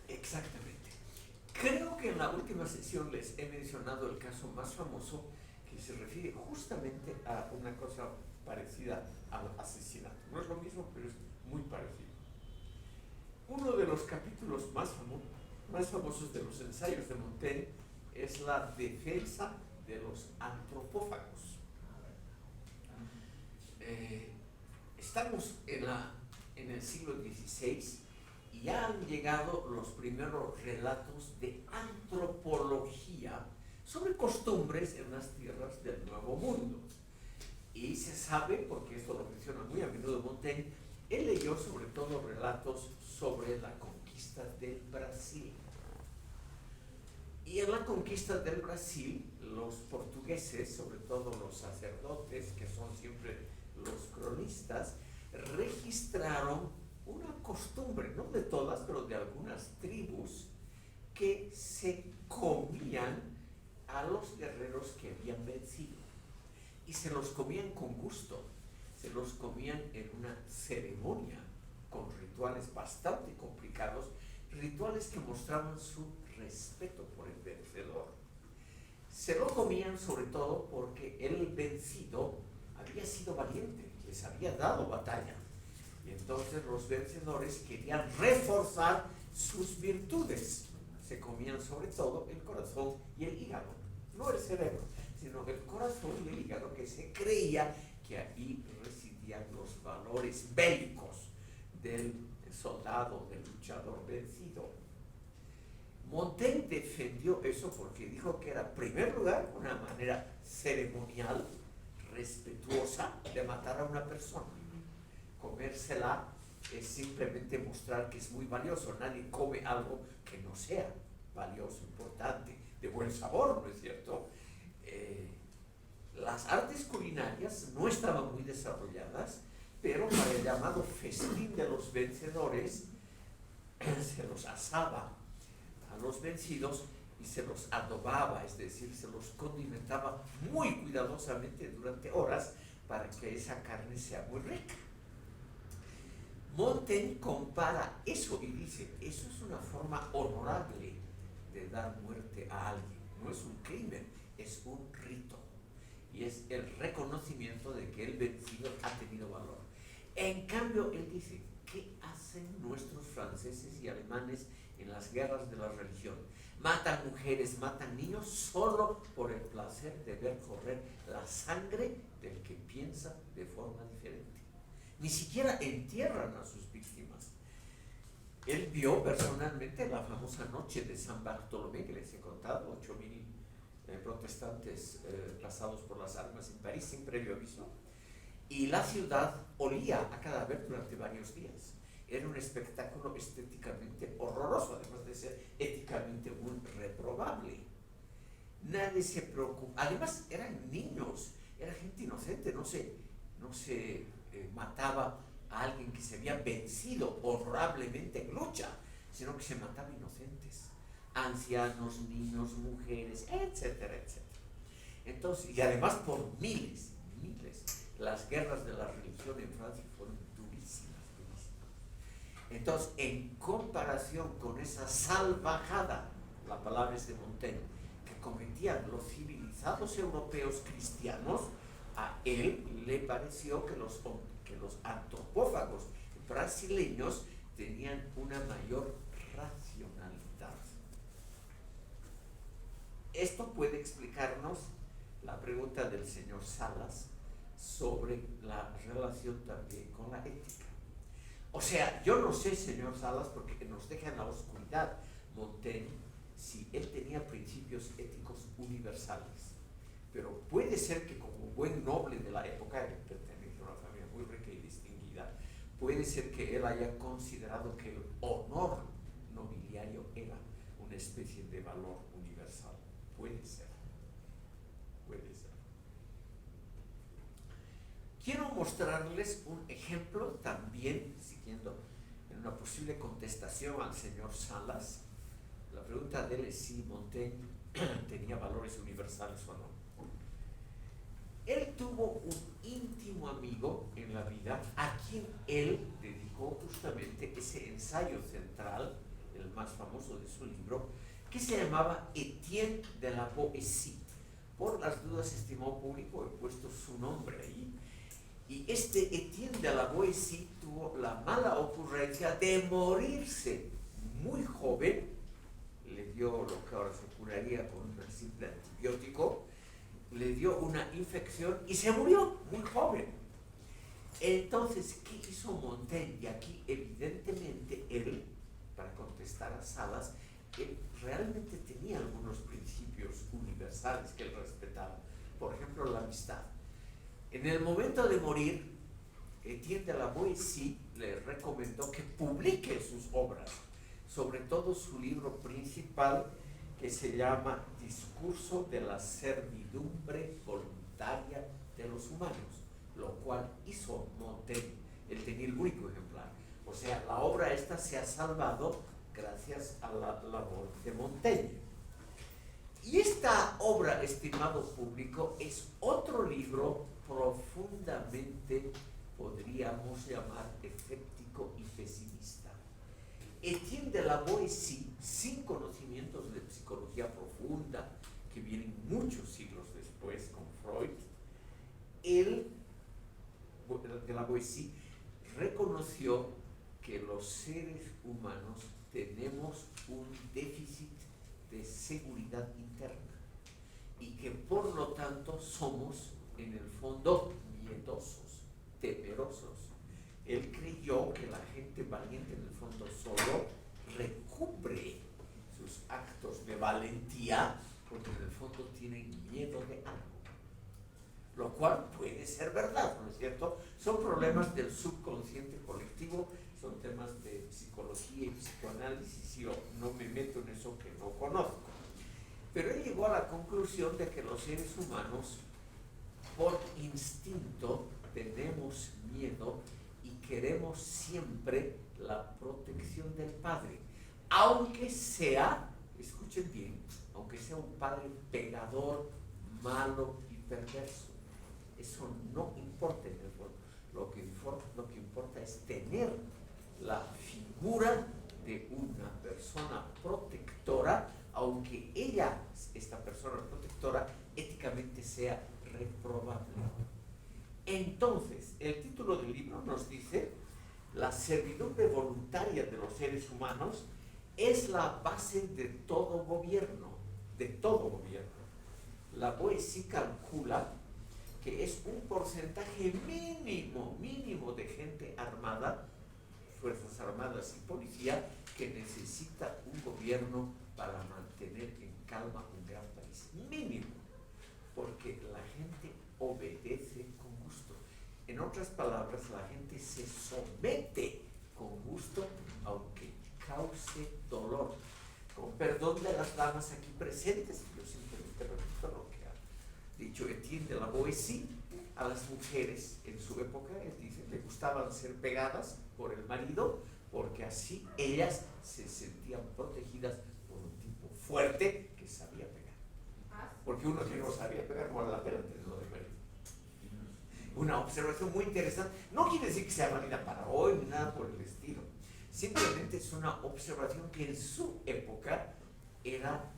Exactamente. Creo que en la última sesión les he mencionado el caso más famoso que se refiere justamente a una cosa parecida al asesinato. No es lo mismo, pero es muy parecido. Uno de los capítulos más famosos de los ensayos de Montaigne es la defensa de los antropófagos. Estamos en el siglo XVI y ya han llegado los primeros relatos de antropología sobre costumbres en las tierras del Nuevo Mundo. Y se sabe, porque esto lo menciona muy a menudo Montaigne, él leyó sobre todo relatos sobre la conquista del Brasil. Y en la conquista del Brasil, los portugueses, sobre todo los sacerdotes, que son siempre los cronistas, registraron una costumbre, no de todas, pero de algunas tribus, que se comían a los guerreros que habían vencido. Y se los comían con gusto, se los comían en una ceremonia con rituales bastante complicados, rituales que mostraban su respeto por el vencedor. Se lo comían sobre todo porque el vencido había sido valiente, les había dado batalla. Y entonces los vencedores querían reforzar sus virtudes. Se comían sobre todo el corazón y el hígado, no el cerebro, sino el corazón y el hígado, que se creía que ahí residían los valores bélicos del soldado, del luchador vencido. Montaigne defendió eso porque dijo que era, en primer lugar, una manera ceremonial, respetuosa de matar a una persona. Comérsela es simplemente mostrar que es muy valioso. Nadie come algo que no sea valioso, importante, de buen sabor, ¿no es cierto? Las artes culinarias no estaban muy desarrolladas, pero para el llamado festín de los vencedores se los asaba a los vencidos y se los adobaba, es decir, se los condimentaba muy cuidadosamente durante horas para que esa carne sea muy rica. Montaigne compara eso y dice, eso es una forma honorable de dar muerte a alguien, no es un crimen, es un rito. Y es el reconocimiento de que el vencido ha tenido valor. En cambio, él dice, ¿qué hacen nuestros franceses y alemanes en las guerras de la religión? Matan mujeres, matan niños solo por el placer de ver correr la sangre del que piensa de forma diferente. Ni siquiera entierran a sus víctimas. Él vio personalmente la famosa noche de San Bartolomé, que les he contado, 8.000 protestantes pasados por las armas en París sin previo aviso, y la ciudad olía a cadáver durante varios días. era un espectáculo estéticamente horroroso, además de ser éticamente muy reprobable. Nadie se preocupa, además eran niños, era gente inocente, no se mataba a alguien que se había vencido horriblemente en lucha, sino que se mataba inocentes, ancianos, niños, mujeres, etcétera, etcétera. Entonces, y además por miles, las guerras de la religión en Francia fueron durísimas. Entonces, en comparación con esa salvajada, la palabra es de Montaigne, que cometían los civilizados europeos cristianos, a él le pareció que los antropófagos brasileños tenían una mayor racionalidad. Esto puede explicarnos la pregunta del señor Salas sobre la relación también con la ética. O sea, yo no sé, señor Salas, porque nos deja en la oscuridad Montaigne, si él tenía principios éticos universales. Pero puede ser que como buen noble de la época, él pertenece a una familia muy rica y distinguida, puede ser que él haya considerado que el honor nobiliario era una especie de valor universal. Puede ser. Quiero mostrarles un ejemplo también, siguiendo en una posible contestación al señor Salas. La pregunta de él es si Montaigne tenía valores universales o no. Él tuvo un íntimo amigo en la vida a quien él dedicó justamente ese ensayo central, el más famoso de su libro, que se llamaba Etienne de la Boétie. Por las dudas, estimado público, he puesto su nombre ahí. Y este Etienne de la Boétie tuvo la mala ocurrencia de morirse muy joven. Le dio lo que ahora se curaría con un simple antibiótico, le dio una infección y se murió muy joven. Entonces, ¿qué hizo Montaigne? Y aquí evidentemente él, para contestar a Salas, él realmente tenía algunos principios universales que él respetaba. Por ejemplo, la amistad. En el momento de morir, Etienne de la Boétie le recomendó que publique sus obras, sobre todo su libro principal, que se llama Discurso de la servidumbre voluntaria de los humanos, lo cual hizo Montaigne. Él tenía el único ejemplar. O sea, la obra esta se ha salvado gracias a la labor de Montaigne. Y esta obra, estimado público, es otro libro profundamente, podríamos llamar, escéptico y pesimista. Etienne de la Boétie, sin conocimientos de psicología profunda, que vienen muchos siglos después con Freud, él, de la Boétie, reconoció que los seres humanos tenemos un déficit de seguridad interna y que por lo tanto somos en el fondo miedosos, temerosos. Él creyó que la gente valiente en el fondo solo recubre sus actos de valentía porque en el fondo tienen miedo de algo, lo cual puede ser verdad, ¿no es cierto? Son problemas del subconsciente colectivo, son temas de psicología y psicoanálisis, y yo no me meto en eso que no conozco. Pero él llegó a la conclusión de que los seres humanos, por instinto, tenemos miedo y queremos siempre la protección del padre, aunque sea, escuchen bien, aunque sea un padre pegador, malo y perverso. Eso no importa en el fondo. Lo que importa es tener la figura de una persona protectora, aunque ella, esta persona protectora, éticamente sea reprobable. Entonces, el título del libro nos dice: la servidumbre voluntaria de los seres humanos es la base de todo gobierno, de todo gobierno. La Boétie calcula que es un porcentaje mínimo de gente armada, fuerzas armadas y policía, que necesita un gobierno para mantener en calma un gran país. Mínimo, porque la gente obedece con gusto. En otras palabras, la gente se somete con gusto gusto, aunque cause dolor. Con perdón de las damas aquí presentes, yo simplemente repito lo que ha dicho Etienne de la Boétie. A las mujeres en su época, él dice, le gustaban ser pegadas por el marido, porque así ellas se sentían protegidas por un tipo fuerte que sabía pegar. Porque uno que no sabía pegar no vale la pena tenerlo de marido. Una observación muy interesante. No quiere decir que sea válida para hoy ni nada por el estilo. Simplemente es una observación que en su época era...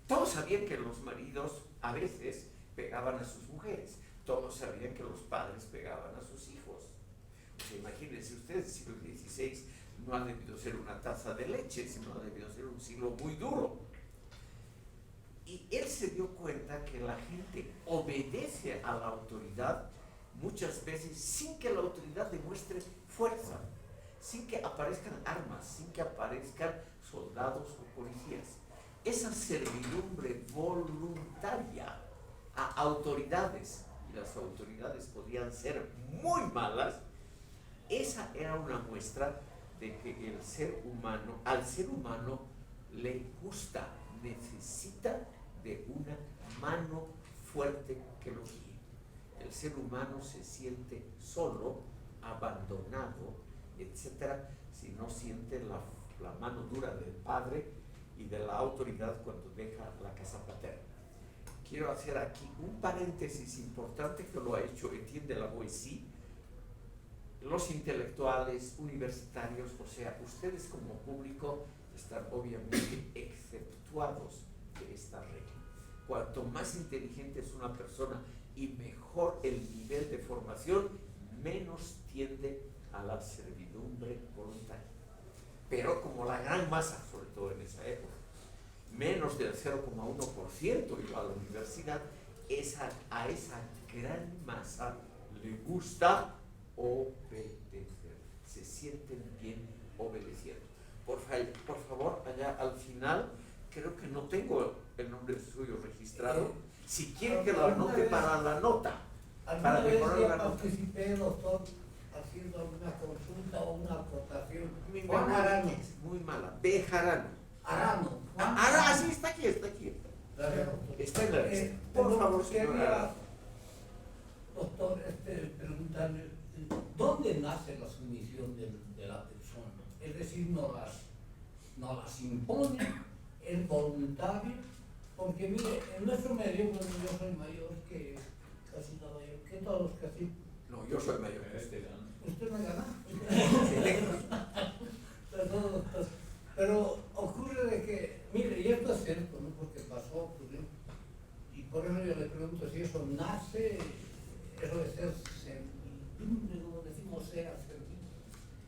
Todos sabían que los maridos a veces pegaban a sus mujeres. Todos sabían que los padres pegaban a sus hijos. O sea, imagínense ustedes, el siglo XVI no ha debido ser una taza de leche, sino ha debido ser un siglo muy duro. Y él se dio cuenta que la gente obedece a la autoridad muchas veces sin que la autoridad demuestre fuerza, sin que aparezcan armas, sin que aparezcan soldados o policías. Esa servidumbre voluntaria a autoridades, y las autoridades podían ser muy malas, esa era una muestra de que el ser humano, al ser humano le gusta, necesita de una mano fuerte que lo guíe. El ser humano se siente solo, abandonado, etcétera, si no siente la mano dura del padre y de la autoridad cuando deja la casa paterna. Quiero hacer aquí un paréntesis importante que lo ha hecho Etienne de la Boétie. Los intelectuales, universitarios, o sea, ustedes como público están obviamente exceptuados de esta regla. Cuanto más inteligente es una persona y mejor el nivel de formación, menos tiende a la servidumbre voluntaria. Pero como la gran masa, sobre todo en esa época, menos del 0,1% iba a la universidad, a esa gran masa le gusta obedecer, se sienten bien obedeciendo. Por favor, allá al final, creo que no tengo el nombre suyo registrado. Si quiere que lo anote para la nota, para mejorar la nota. Participé, doctor, haciendo alguna consulta o una aportación. Mi Juan memoria Arano. es muy mala. Bejarano. Arano. Sí, está aquí. Gracias, doctor. Está en la lista. Por favor, señor quería, Arano. doctor, preguntarle, ¿dónde nace la sumisión de la persona? Es decir, no las impone, es voluntario, porque mire, en nuestro medio, bueno, yo soy mayor que casi la mayor, que todos casi. No, yo soy mayor que usted. ¿Usted me gana? Perdón, doctor. Pero ocurre de que, mire, y esto es cierto, ¿no? Porque pasó, ocurrió, y por eso yo le pregunto si eso nace, eso de ser servidumbre, como decimos, sea servicio.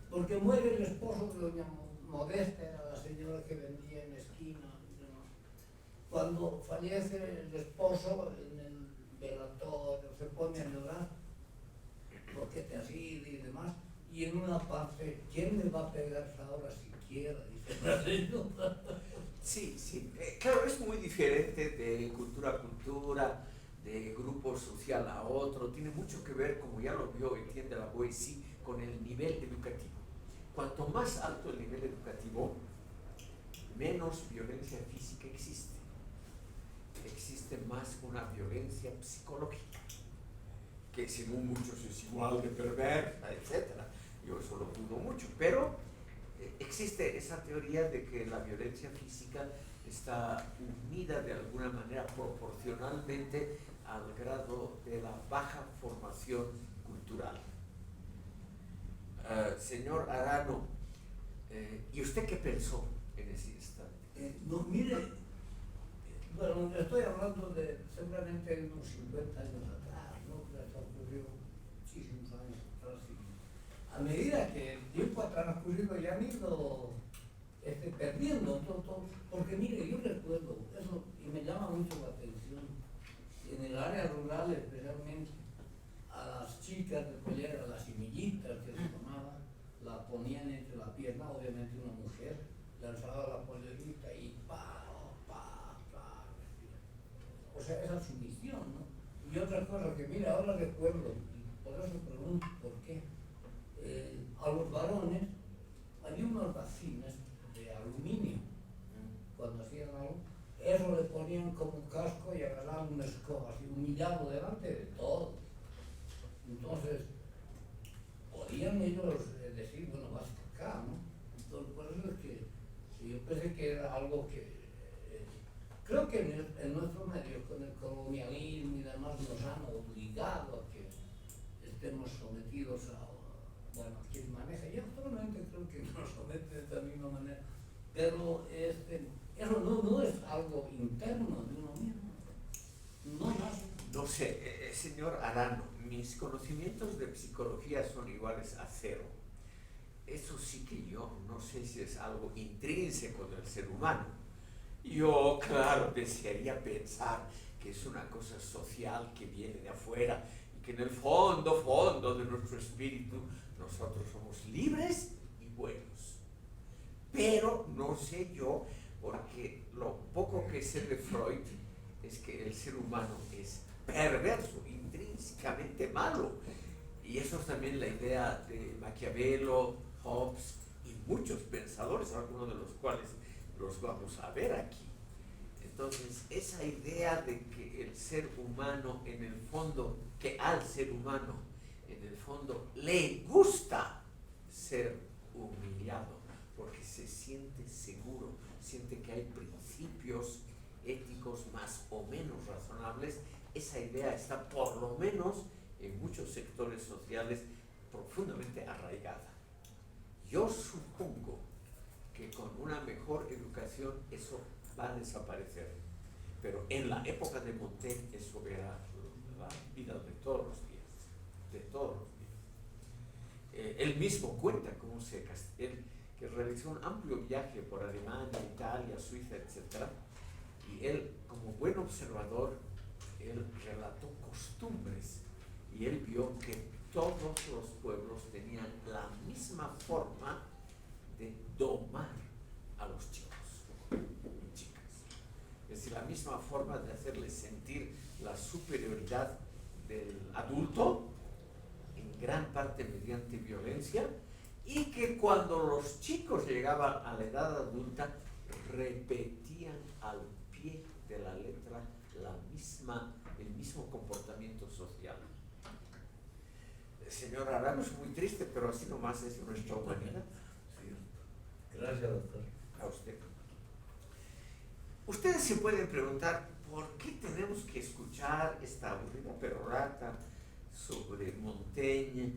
Porque muere el esposo de doña Modesta, era la señora que vendía en la esquina y demás. Cuando fallece el esposo en el velatorio, se pone a llorar, porque te has ido y demás, y en una parte, ¿quién le va a pegar ahora siquiera? Dice la señora. Sí. Claro, es muy diferente de cultura a cultura, de grupo social a otro. Tiene mucho que ver, como ya lo vio Etienne de la Boétie, con el nivel educativo. Cuanto más alto el nivel educativo, menos violencia física existe. Existe más una violencia psicológica, que según muchos es igual de perversa, etc. Yo eso lo dudo mucho, pero existe esa teoría de que la violencia física está unida de alguna manera proporcionalmente al grado de la baja formación cultural. Señor Arano, ¿y usted qué pensó en ese instante? No, mire, bueno, estoy hablando de seguramente unos 50 años atrás, ¿no? Que esto ocurrió muchísimos años atrás. Y a medida que el tiempo ha transcurrido ya han ido perdiendo todo, porque mire, yo recuerdo eso y me llama mucho la atención. En el área rural especialmente, a las chicas de pollera, a las semillitas que se tomaban, la ponían entre la pierna, obviamente una mujer, lanzaba la pollerita y o sea, esa sumisión, ¿no? Y otra cosa que, mira, ahora recuerdo, y por eso pregunto por qué, a los varones había ponían como casco y agarraban una escoba, así humillado delante de todos. Entonces, podían ellos decir, bueno, vas por acá, ¿no? Entonces, por eso es que yo pensé que era algo que, creo que en nuestro medio, con el colonialismo y demás, nos han obligado a que estemos sometidos a, bueno, a quien maneja, y actualmente creo que nos somete de la misma manera, pero eso no es algo interno de uno mismo, no nace. No sé, señor Arano, mis conocimientos de psicología son iguales a cero. Eso sí que yo no sé si es algo intrínseco del ser humano. Yo, claro, desearía pensar que es una cosa social que viene de afuera y que en el fondo de nuestro espíritu nosotros somos libres y buenos. Pero no sé yo, porque lo poco que sé de Freud es que el ser humano es perverso, intrínsecamente malo. Y eso es también la idea de Maquiavelo, Hobbes y muchos pensadores, algunos de los cuales los vamos a ver aquí. Entonces, esa idea de que el ser humano en el fondo, que al ser humano en el fondo le gusta ser humillado, porque se siente seguro, siente que hay principios éticos más o menos razonables, esa idea está por lo menos en muchos sectores sociales profundamente arraigada. Yo supongo que con una mejor educación eso va a desaparecer, pero en la época de Montaigne eso era la vida de todos los días, él mismo cuenta cómo él que realizó un amplio viaje por Alemania, Italia, Suiza, etc. Y él, como buen observador, él relató costumbres y él vio que todos los pueblos tenían la misma forma de domar a los chicos y chicas. Es decir, la misma forma de hacerles sentir la superioridad del adulto, en gran parte mediante violencia, y que cuando los chicos llegaban a la edad adulta, repetían al pie de la letra el mismo comportamiento social. Señor Arano, es muy triste, pero así nomás es nuestra humanidad. Gracias, doctor. A usted. Ustedes se pueden preguntar, ¿por qué tenemos que escuchar esta aburrida perorata sobre Montaigne?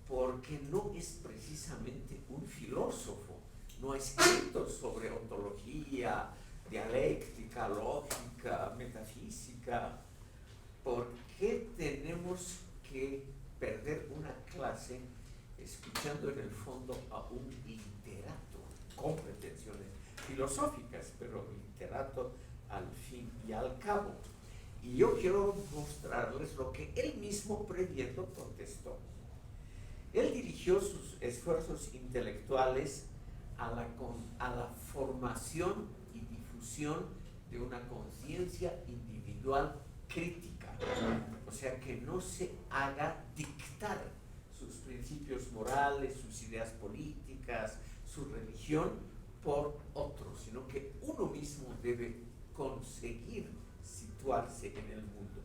Porque no es precisamente un filósofo, no ha escrito sobre ontología, dialéctica, lógica, metafísica. ¿Por qué tenemos que perder una clase escuchando en el fondo a un literato con pretensiones filosóficas, pero literato al fin y al cabo? Y yo quiero mostrarles lo que él mismo previendo contestó. Él dirigió sus esfuerzos intelectuales a la formación y difusión de una conciencia individual crítica, o sea, que no se haga dictar sus principios morales, sus ideas políticas, su religión por otros, sino que uno mismo debe conseguir situarse en el mundo.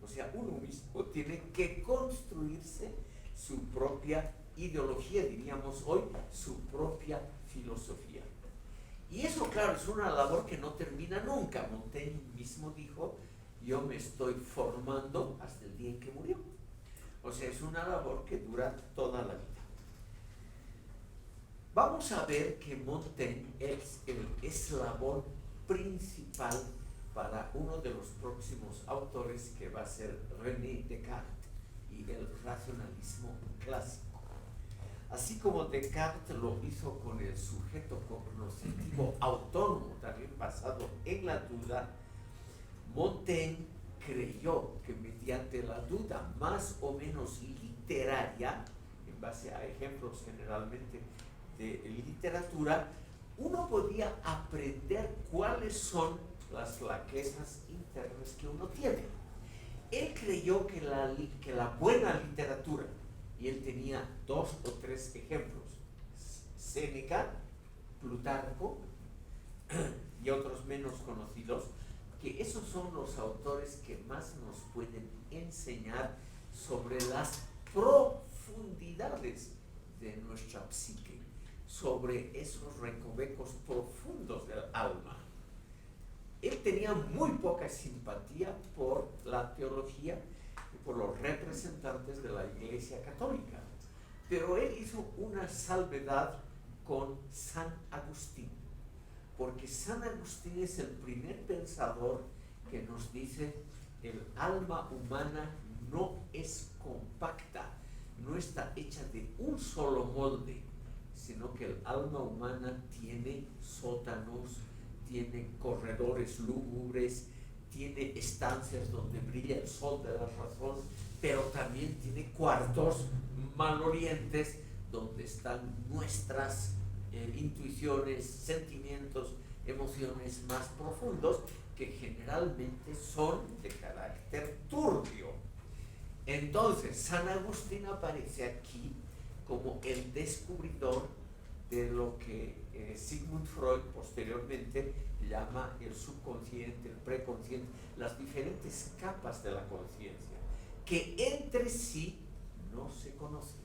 O sea, uno mismo tiene que construirse su propia ideología, diríamos hoy, su propia filosofía. Y eso, claro, es una labor que no termina nunca. Montaigne mismo dijo, yo me estoy formando hasta el día en que murió. O sea, es una labor que dura toda la vida. Vamos a ver que Montaigne es el eslabón principal para uno de los próximos autores, que va a ser René Descartes y el racionalismo clásico. Así como Descartes lo hizo con el sujeto cognoscitivo autónomo, también basado en la duda, Montaigne creyó que mediante la duda más o menos literaria, en base a ejemplos generalmente de literatura, uno podía aprender cuáles son las flaquezas internas que uno tiene. Él creyó que la buena literatura, y él tenía 2 o 3 ejemplos, Séneca, Plutarco y otros menos conocidos, que esos son los autores que más nos pueden enseñar sobre las profundidades de nuestra psique, sobre esos recovecos profundos del alma. Él tenía muy poca simpatía por la teología y por los representantes de la Iglesia Católica, pero él hizo una salvedad con San Agustín, porque San Agustín es el primer pensador que nos dice el alma humana no es compacta, no está hecha de un solo molde, sino que el alma humana tiene sótanos, tiene corredores lúgubres, tiene estancias donde brilla el sol de la razón, pero también tiene cuartos malorientes donde están nuestras intuiciones, sentimientos, emociones más profundos que generalmente son de carácter turbio. Entonces, San Agustín aparece aquí como el descubridor de lo que Sigmund Freud posteriormente llama el subconsciente, el preconsciente, las diferentes capas de la conciencia, que entre sí no se conocen.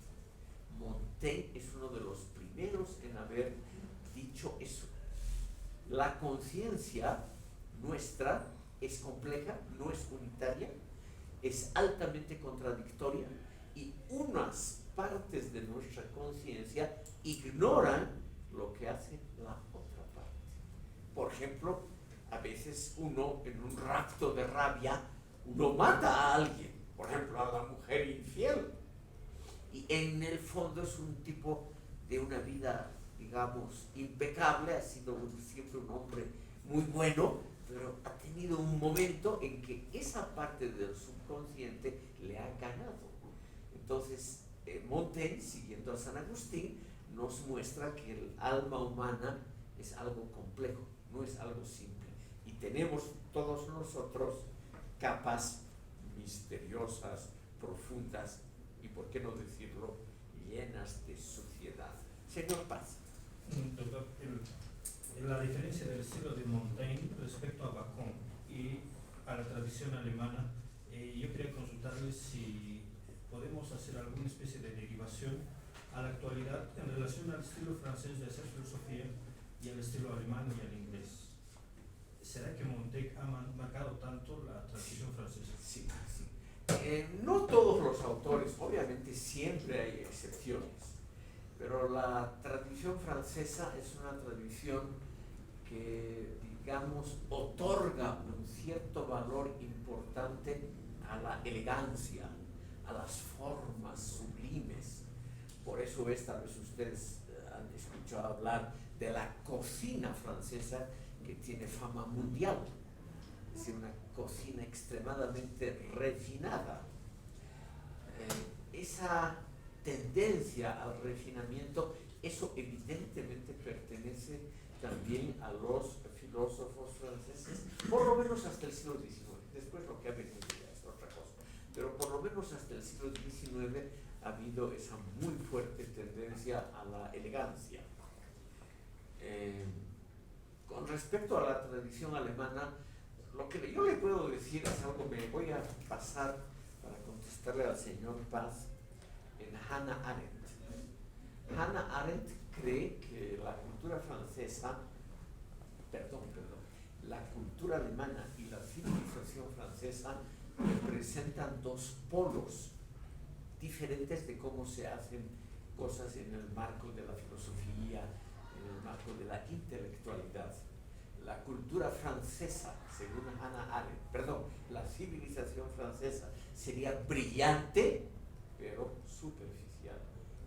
Montaigne es uno de los primeros en haber dicho eso. La conciencia nuestra es compleja, no es unitaria, es altamente contradictoria y unas partes de nuestra conciencia ignoran lo que hace la otra parte. Por ejemplo, a veces uno en un rapto de rabia, uno mata a alguien, por ejemplo a la mujer infiel, y en el fondo es un tipo de una vida, digamos, impecable, ha sido siempre un hombre muy bueno, pero ha tenido un momento en que esa parte del subconsciente le ha ganado. Entonces, Montaigne, siguiendo a San Agustín, nos muestra que el alma humana es algo complejo, no es algo simple. Y tenemos todos nosotros capas misteriosas, profundas y, por qué no decirlo, llenas de suciedad. Señor Paz. Doctor, la diferencia del estilo de Montaigne respecto a Bacon y a la tradición alemana, yo quería consultarle si podemos hacer alguna especie de derivación a la actualidad en relación al estilo francés de hacer filosofía y al estilo alemán y al inglés. ¿Será que Montaigne ha marcado tanto la tradición francesa? Sí, sí. No todos los autores, obviamente siempre hay excepciones, pero la tradición francesa es una tradición que, digamos, otorga un cierto valor importante a la elegancia, a las formas sublimes. Por eso tal vez ustedes han escuchado hablar de la cocina francesa, que tiene fama mundial. Es decir, una cocina extremadamente refinada. Esa tendencia al refinamiento, eso evidentemente pertenece también a los filósofos franceses, por lo menos hasta el siglo XIX. Después lo que ha venido ya es otra cosa, pero por lo menos hasta el siglo XIX ha habido esa muy fuerte tendencia a la elegancia. Con respecto a la tradición alemana, lo que yo le puedo decir es algo, me voy a pasar para contestarle al señor Paz, en Hannah Arendt. Hannah Arendt cree que la cultura francesa, la cultura alemana y la civilización francesa representan dos polos diferentes de cómo se hacen cosas en el marco de la filosofía, en el marco de la intelectualidad. La cultura francesa, según Hannah Arendt, la civilización francesa sería brillante, pero superficial.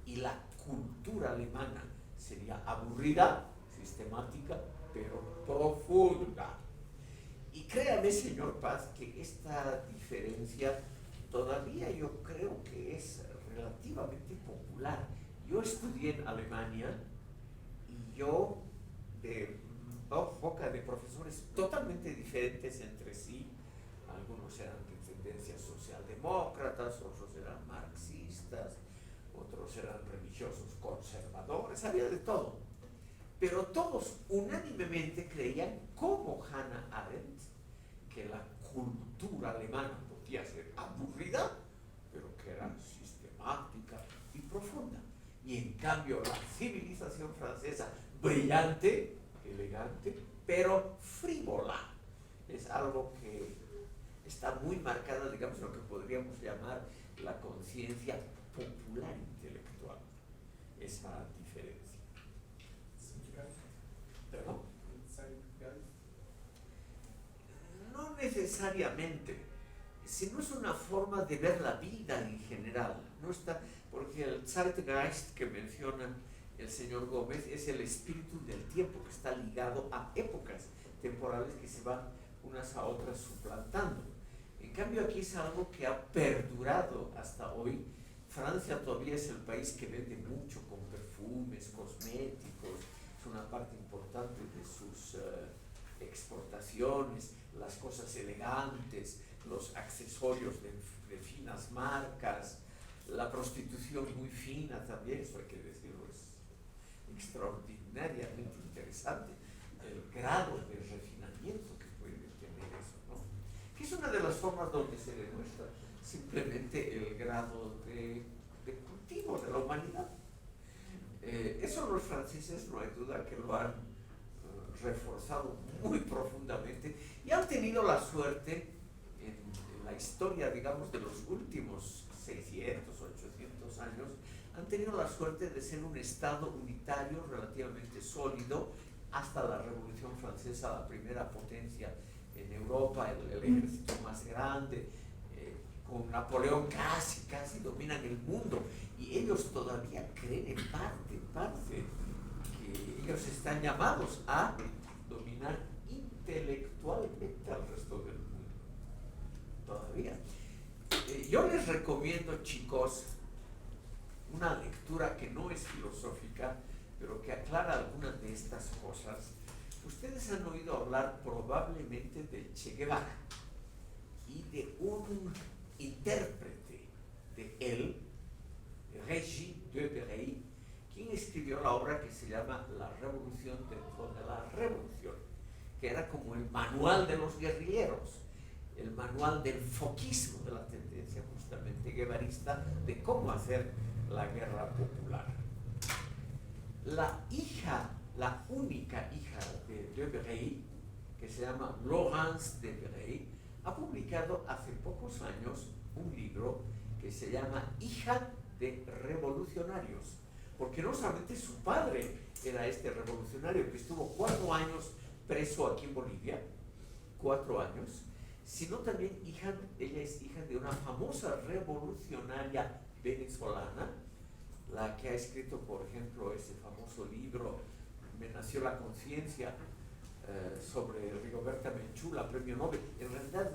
Y la cultura alemana sería aburrida, sistemática, pero profunda. Y créame, señor Paz, que esta diferencia todavía yo creo que es relativamente popular. Yo estudié en Alemania y yo, de boca de profesores totalmente diferentes entre sí, algunos eran de tendencias socialdemócratas, otros eran marxistas, otros eran religiosos conservadores, había de todo. Pero todos unánimemente creían, como Hannah Arendt, que la cultura alemana podía ser aburrida, pero que era sistemática y profunda. Y en cambio la civilización francesa, brillante, elegante, pero frívola, es algo que está muy marcada, digamos, lo que podríamos llamar la conciencia popular intelectual. Esa diferencia. ¿Perdón? No necesariamente, sino es una forma de ver la vida en general. No está, porque el Zeitgeist que menciona el señor Gómez es el espíritu del tiempo que está ligado a épocas temporales que se van unas a otras suplantando. En cambio aquí es algo que ha perdurado hasta hoy. Francia todavía es el país que vende mucho con perfumes, cosméticos, es una parte importante de sus exportaciones, las cosas elegantes, los accesorios de finas marcas, la prostitución muy fina también, eso hay que decirlo, es extraordinariamente interesante el grado de refinamiento que puede tener eso, ¿no? Que es una de las formas donde se demuestra simplemente el grado de cultivo de la humanidad. Eso los franceses no hay duda que lo han reforzado muy profundamente y han tenido la suerte en la historia, digamos, de los últimos 600, 800 años, han tenido la suerte de ser un Estado unitario relativamente sólido hasta la Revolución Francesa, la primera potencia en Europa, el ejército más grande, con Napoleón casi dominan el mundo y ellos todavía creen en parte que ellos están llamados a dominar intelectualmente al resto del mundo. Todavía. Yo les recomiendo, chicos, una lectura que no es filosófica, pero que aclara algunas de estas cosas. Ustedes han oído hablar probablemente de Che Guevara y de un intérprete de él, Régis Debray, quien escribió la obra que se llama La Revolución dentro de la Revolución, que era como el manual de los guerrilleros, el manual del foquismo, de la tendencia justamente guevarista, de cómo hacer la guerra popular. La única hija de Debray, que se llama Laurence Debray, ha publicado hace pocos años un libro que se llama Hija de Revolucionarios, porque no solamente su padre era este revolucionario que estuvo 4 años preso aquí en Bolivia, 4 años, sino también ella es hija de una famosa revolucionaria venezolana, la que ha escrito, por ejemplo, ese famoso libro Me nació la conciencia, sobre Rigoberta Menchú, la premio Nobel. En realidad,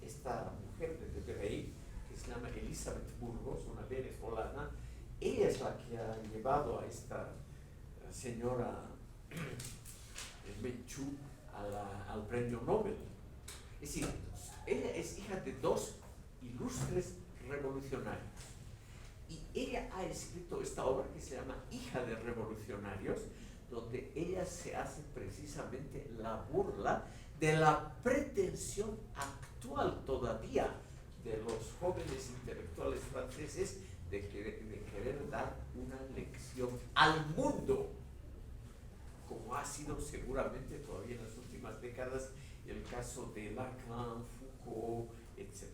esta mujer de Debray, que se llama Elizabeth Burgos, una venezolana, ella es la que ha llevado a esta señora Menchú al premio Nobel. Es decir, ella es hija de 2 ilustres revolucionarios. Y ella ha escrito esta obra que se llama Hija de Revolucionarios, donde ella se hace precisamente la burla de la pretensión actual todavía de los jóvenes intelectuales franceses de querer dar una lección al mundo, como ha sido seguramente todavía en las últimas décadas el caso de Lacan, Foucault, etc.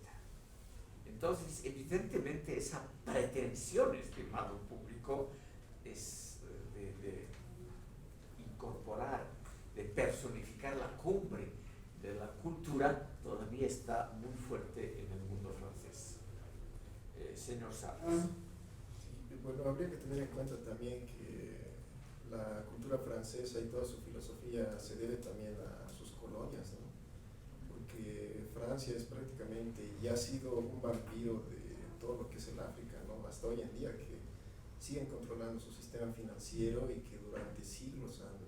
Entonces, evidentemente, esa pretensión, estimado público, es de incorporar, de personificar la cumbre de la cultura, todavía está muy fuerte en el mundo francés. Señor Salas. Sí, bueno, habría que tener en cuenta también que la cultura francesa y toda su filosofía se debe también a sus colonias, ¿no? Porque Francia es prácticamente, y ha sido un vampiro de todo lo que es el África, ¿no? Hasta hoy en día, que siguen controlando su sistema financiero y que durante siglos han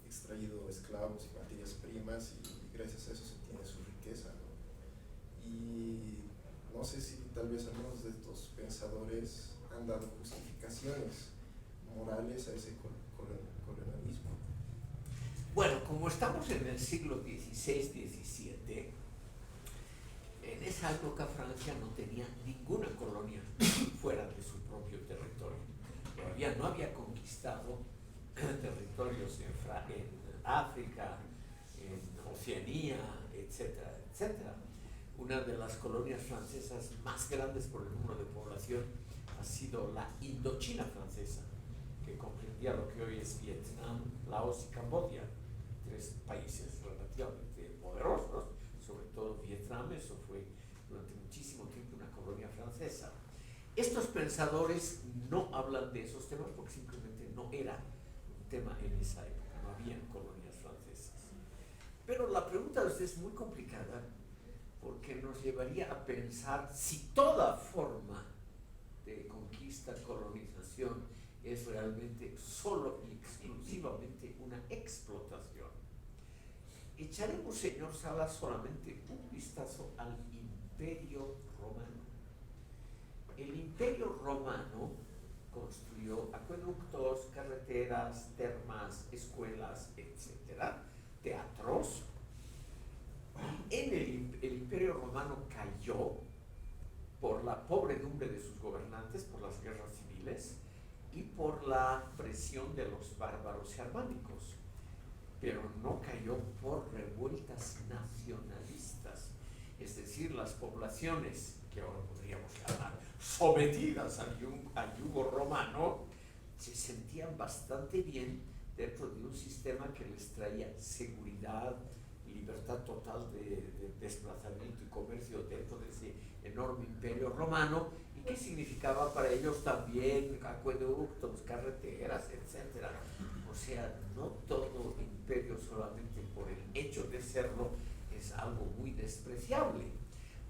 extraído esclavos y materias primas, y gracias a eso se tiene su riqueza, ¿no? Y no sé si tal vez algunos de estos pensadores han dado justificaciones morales a ese colonialismo. Bueno, como estamos en el siglo XVI-XVII, en esa época Francia no tenía ninguna colonia fuera de su propio territorio. Todavía no había conquistado territorios en África, en Oceanía, etcétera, etcétera. Una de las colonias francesas más grandes por el número de población ha sido la Indochina francesa, que comprendía lo que hoy es Vietnam, Laos y Camboya, 3 países relativamente poderosos, sobre todo Vietnam. Eso fue durante muchísimo tiempo una colonia francesa. Estos pensadores no hablan de esos temas porque simplemente no era un tema en esa época, no habían colonias francesas. Pero la pregunta de usted es muy complicada porque nos llevaría a pensar si toda forma de conquista, colonización, es realmente solo y exclusivamente una explotación. Echaremos, señor Salas, solamente un vistazo al Imperio Romano. El Imperio Romano construyó acueductos, carreteras, termas, escuelas, etcétera, teatros. El Imperio Romano cayó por la pobredumbre de sus gobernantes, por las guerras civiles y por la presión de los bárbaros germánicos, pero no cayó por revueltas nacionalistas, es decir, las poblaciones que ahora podríamos llamar sometidas al yugo romano se sentían bastante bien dentro de un sistema que les traía seguridad, libertad total de desplazamiento y comercio dentro de ese enorme imperio romano, y que significaba para ellos también acueductos, carreteras, etc. O sea, no todo imperio solamente por el hecho de serlo es algo muy despreciable,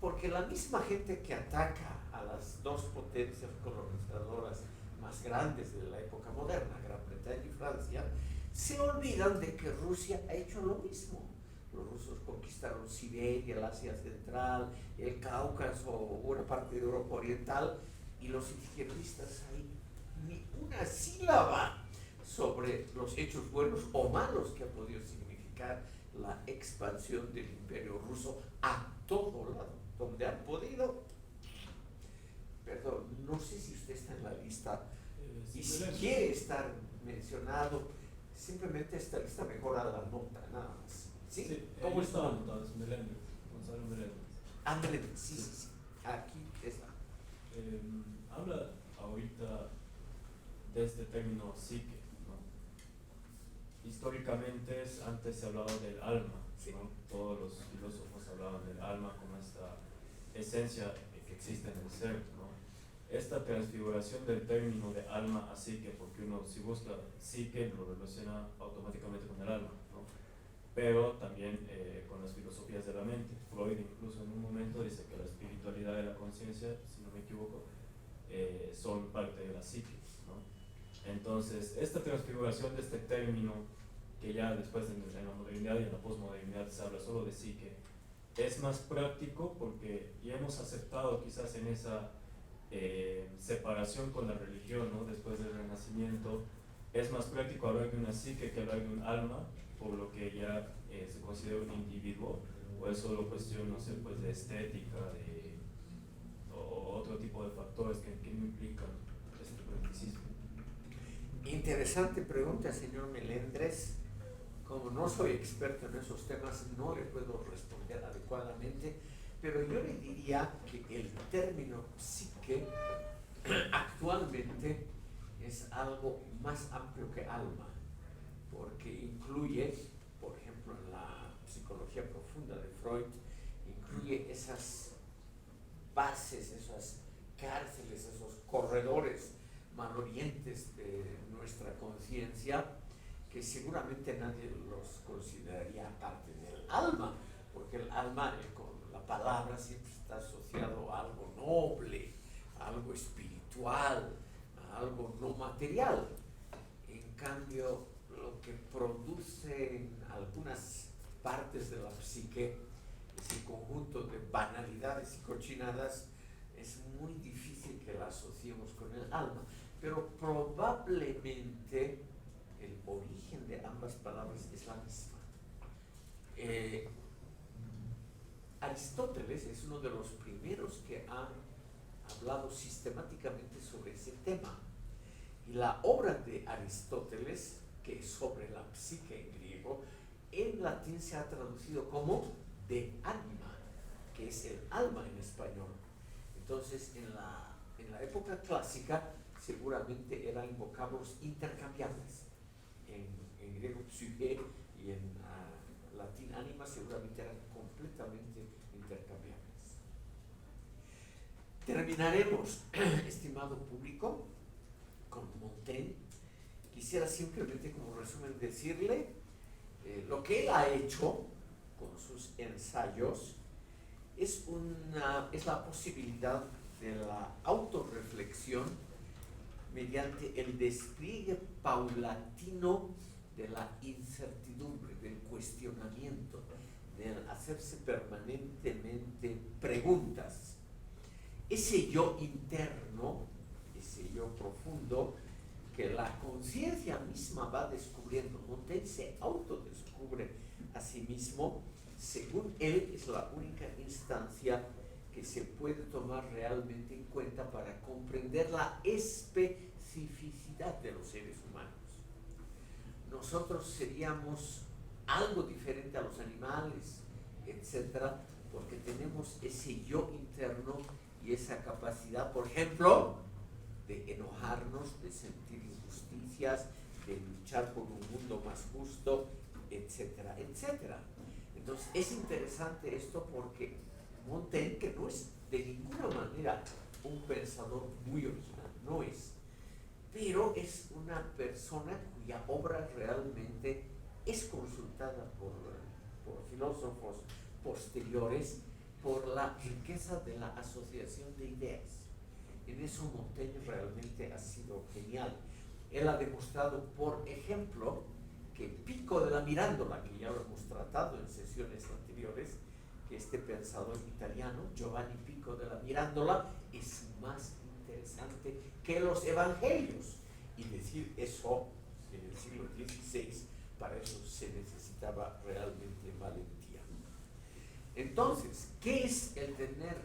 porque la misma gente que ataca a las 2 potencias colonizadoras más grandes de la época moderna, Gran Bretaña y Francia, se olvidan de que Rusia ha hecho lo mismo. Los rusos conquistaron Siberia, el Asia Central, el Cáucaso, buena parte de Europa Oriental, y los izquierdistas ahí ni una sílaba sobre los hechos buenos o malos que ha podido significar la expansión del Imperio Ruso a todo lado, donde han podido. Perdón, no sé si usted está en la lista y si quiere estar mencionado, simplemente esta lista mejora la nota, nada más. ¿Sí? ¿Cómo estaba está? anotado? Es Meléndez, Gonzalo Meléndez. Ándale, sí. Aquí está. Habla ahorita de este término psique, ¿no? Históricamente antes se hablaba del alma, Sí. ¿no? Todos los filósofos hablaban del alma como esta esencia que existe en el ser, ¿no? Esta transfiguración del término de alma a psique, porque uno si busca psique lo relaciona automáticamente con el alma, ¿no? Pero también con las filosofías de la mente. Freud incluso en un momento dice que la espiritualidad y la conciencia, si no me equivoco, son parte de la psique, ¿no? Entonces, esta transfiguración de este término, que ya después en la modernidad y en la posmodernidad se habla solo de psique, es más práctico porque ya hemos aceptado quizás en esa separación con la religión, ¿no? Después del Renacimiento, es más práctico hablar de una psique que hablar de un alma, por lo que ya se considera un individuo, o es solo cuestión, no sé, pues de estética, o otro tipo de factores que no implican este practicismo. Interesante pregunta, señor Melendres. Como no soy experto en esos temas, no le puedo responder adecuadamente, pero yo le diría que el término psique actualmente es algo más amplio que alma, porque incluye, por ejemplo, en la psicología profunda de Freud, incluye esas bases, esas cárceles, esos corredores malorientes de nuestra conciencia, que seguramente nadie los consideraría parte del alma, porque el alma, con la palabra, siempre está asociado a algo noble, a algo espiritual, a algo no material. En cambio, lo que produce en algunas partes de la psique, ese conjunto de banalidades y cochinadas, es muy difícil que la asociemos con el alma, pero probablemente el origen de ambas palabras es la misma. Aristóteles es uno de los primeros que ha hablado sistemáticamente sobre ese tema. Y la obra de Aristóteles, que es sobre la psique en griego, en latín se ha traducido como de anima, que es el alma en español. Entonces, en la época clásica, seguramente eran vocablos intercambiables. En griego psyche y en latín anima seguramente eran completamente intercambiables. Terminaremos, estimado público, con Montaigne. Quisiera simplemente como resumen decirle lo que él ha hecho con sus ensayos es la posibilidad de la autorreflexión mediante el despliegue paulatino de la incertidumbre, del cuestionamiento, del hacerse permanentemente preguntas. Ese yo interno, ese yo profundo, que la conciencia misma va descubriendo. Montaigne se autodescubre a sí mismo. Según él, es la única instancia que se puede tomar realmente en cuenta para comprender la especificidad de los seres humanos. Nosotros seríamos algo diferente a los animales, etcétera, porque tenemos ese yo interno y esa capacidad, por ejemplo, de enojarnos, de sentir injusticias, de luchar por un mundo más justo, etcétera, etcétera. Entonces es interesante esto porque Montaigne, que no es de ninguna manera un pensador muy original, no es, pero es una persona cuya obra realmente es consultada por filósofos posteriores por la riqueza de la asociación de ideas. En eso Montaigne realmente ha sido genial. Él ha demostrado, por ejemplo, que Pico de la Mirandola, que ya lo hemos tratado en sesiones anteriores, que este pensador italiano, Giovanni Pico de la Mirandola, es más interesante que los evangelios. Y decir eso en el siglo XVI, para eso se necesitaba realmente valentía. Entonces, ¿qué es el tener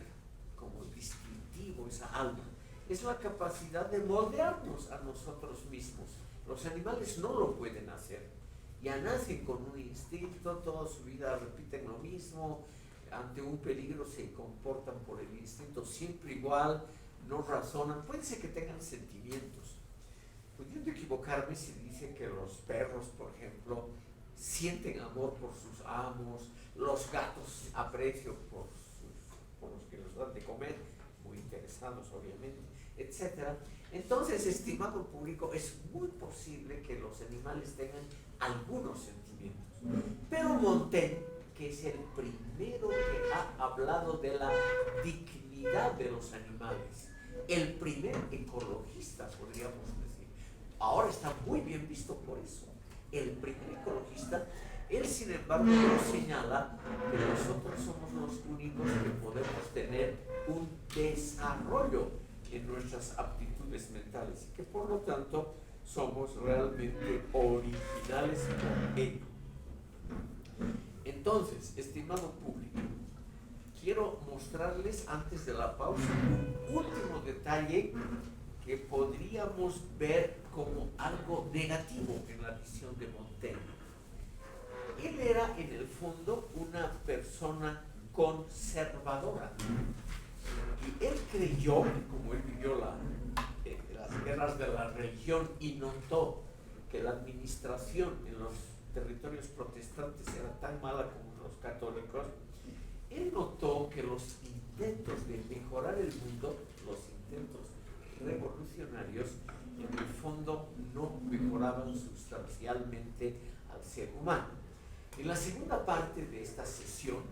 como distintivo esa alma? Es la capacidad de moldearnos a nosotros mismos. Los animales no lo pueden hacer. Ya nacen con un instinto, toda su vida repiten lo mismo, ante un peligro se comportan por el instinto siempre igual, no razonan. Puede ser que tengan sentimientos. Pudiendo equivocarme si dice que los perros, por ejemplo, sienten amor por sus amos, los gatos aprecio por los que les dan de comer, muy interesados obviamente, etc. Entonces, estimado público, es muy posible que los animales tengan algunos sentimientos. Pero Montaigne, que es el primero que ha hablado de la dignidad de los animales, el primer ecologista, podríamos decir, ahora está muy bien visto por eso, el primer ecologista. Él, sin embargo, nos señala que nosotros somos los únicos que podemos tener un desarrollo en nuestras aptitudes mentales y que por lo tanto somos realmente originales por ello. Entonces, estimado público, quiero mostrarles antes de la pausa un último detalle que podríamos ver como algo negativo en la visión de Montaigne. Él era en el fondo una persona conservadora y él creyó, como él vivió las guerras de la religión y notó que la administración en los territorios protestantes era tan mala como los católicos, él notó que los intentos de mejorar el mundo, los intentos revolucionarios, en el fondo no mejoraban sustancialmente al ser humano. En la segunda parte de esta sesión,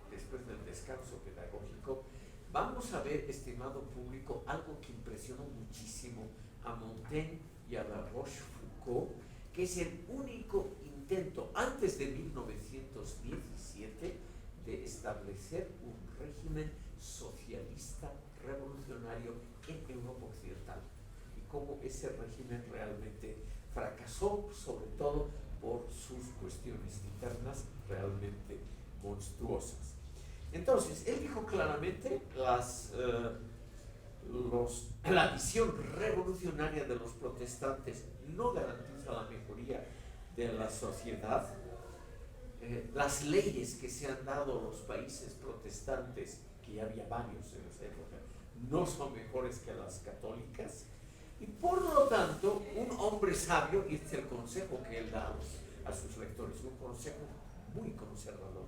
después del descanso pedagógico, vamos a ver, estimado público, algo que impresionó muchísimo a Montaigne y a La Rochefoucauld, que es el único intento antes de 1917 de establecer un régimen socialista revolucionario en Europa Occidental y cómo ese régimen realmente fracasó sobre todo por sus cuestiones internas realmente monstruosas. Entonces, él dijo claramente la visión revolucionaria de los protestantes no garantiza la mejoría de la sociedad. Las leyes que se han dado a los países protestantes, que ya había varios en esa época, no son mejores que las católicas, y por lo tanto un hombre sabio, y este es el consejo que él da a sus lectores, un consejo muy conservador,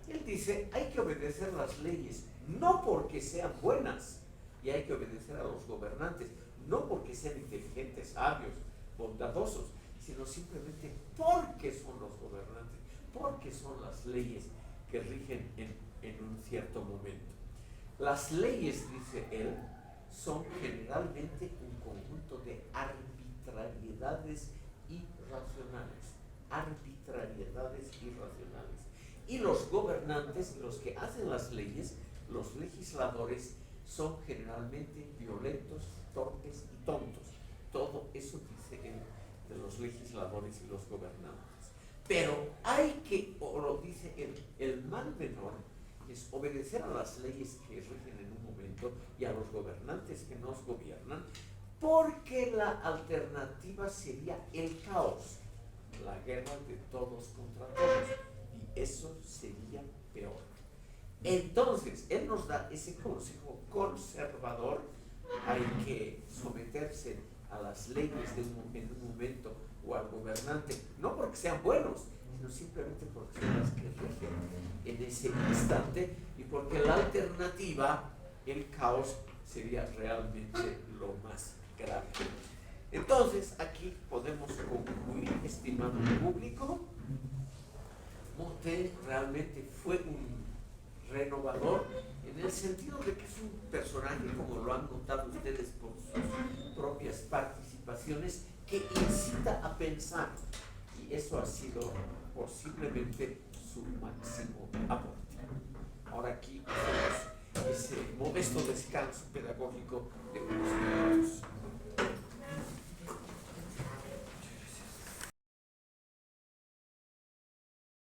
él dice: hay que obedecer las leyes no porque sean buenas, y hay que obedecer a los gobernantes no porque sean inteligentes, sabios, bondadosos, sino simplemente porque son los gobernantes, porque son las leyes que rigen en un cierto momento. Las leyes, dice él, son generalmente un conjunto de arbitrariedades irracionales. Arbitrariedades irracionales. Y los gobernantes, los que hacen las leyes, los legisladores, son generalmente violentos, torpes y tontos. Todo eso dice él de los legisladores y los gobernantes. Pero hay que, o lo dice él, el mal menor es obedecer a las leyes que rigen en un momento y a los gobernantes que nos gobiernan, porque la alternativa sería el caos, la guerra de todos contra todos, y eso sería peor. Entonces, él nos da ese consejo conservador: hay que someterse a las leyes en un momento o al gobernante, no porque sean buenos, sino simplemente porque son las que rigen en ese instante, y porque la alternativa, el caos, sería realmente lo más grave. Entonces, aquí podemos concluir, estimado público, Montaigne realmente fue un renovador en el sentido de que es un personaje, como lo han notado ustedes por sus propias participaciones, que incita a pensar, y eso ha sido posiblemente su máximo aporte. Ahora aquí hacemos ese modesto descanso pedagógico de unos minutos.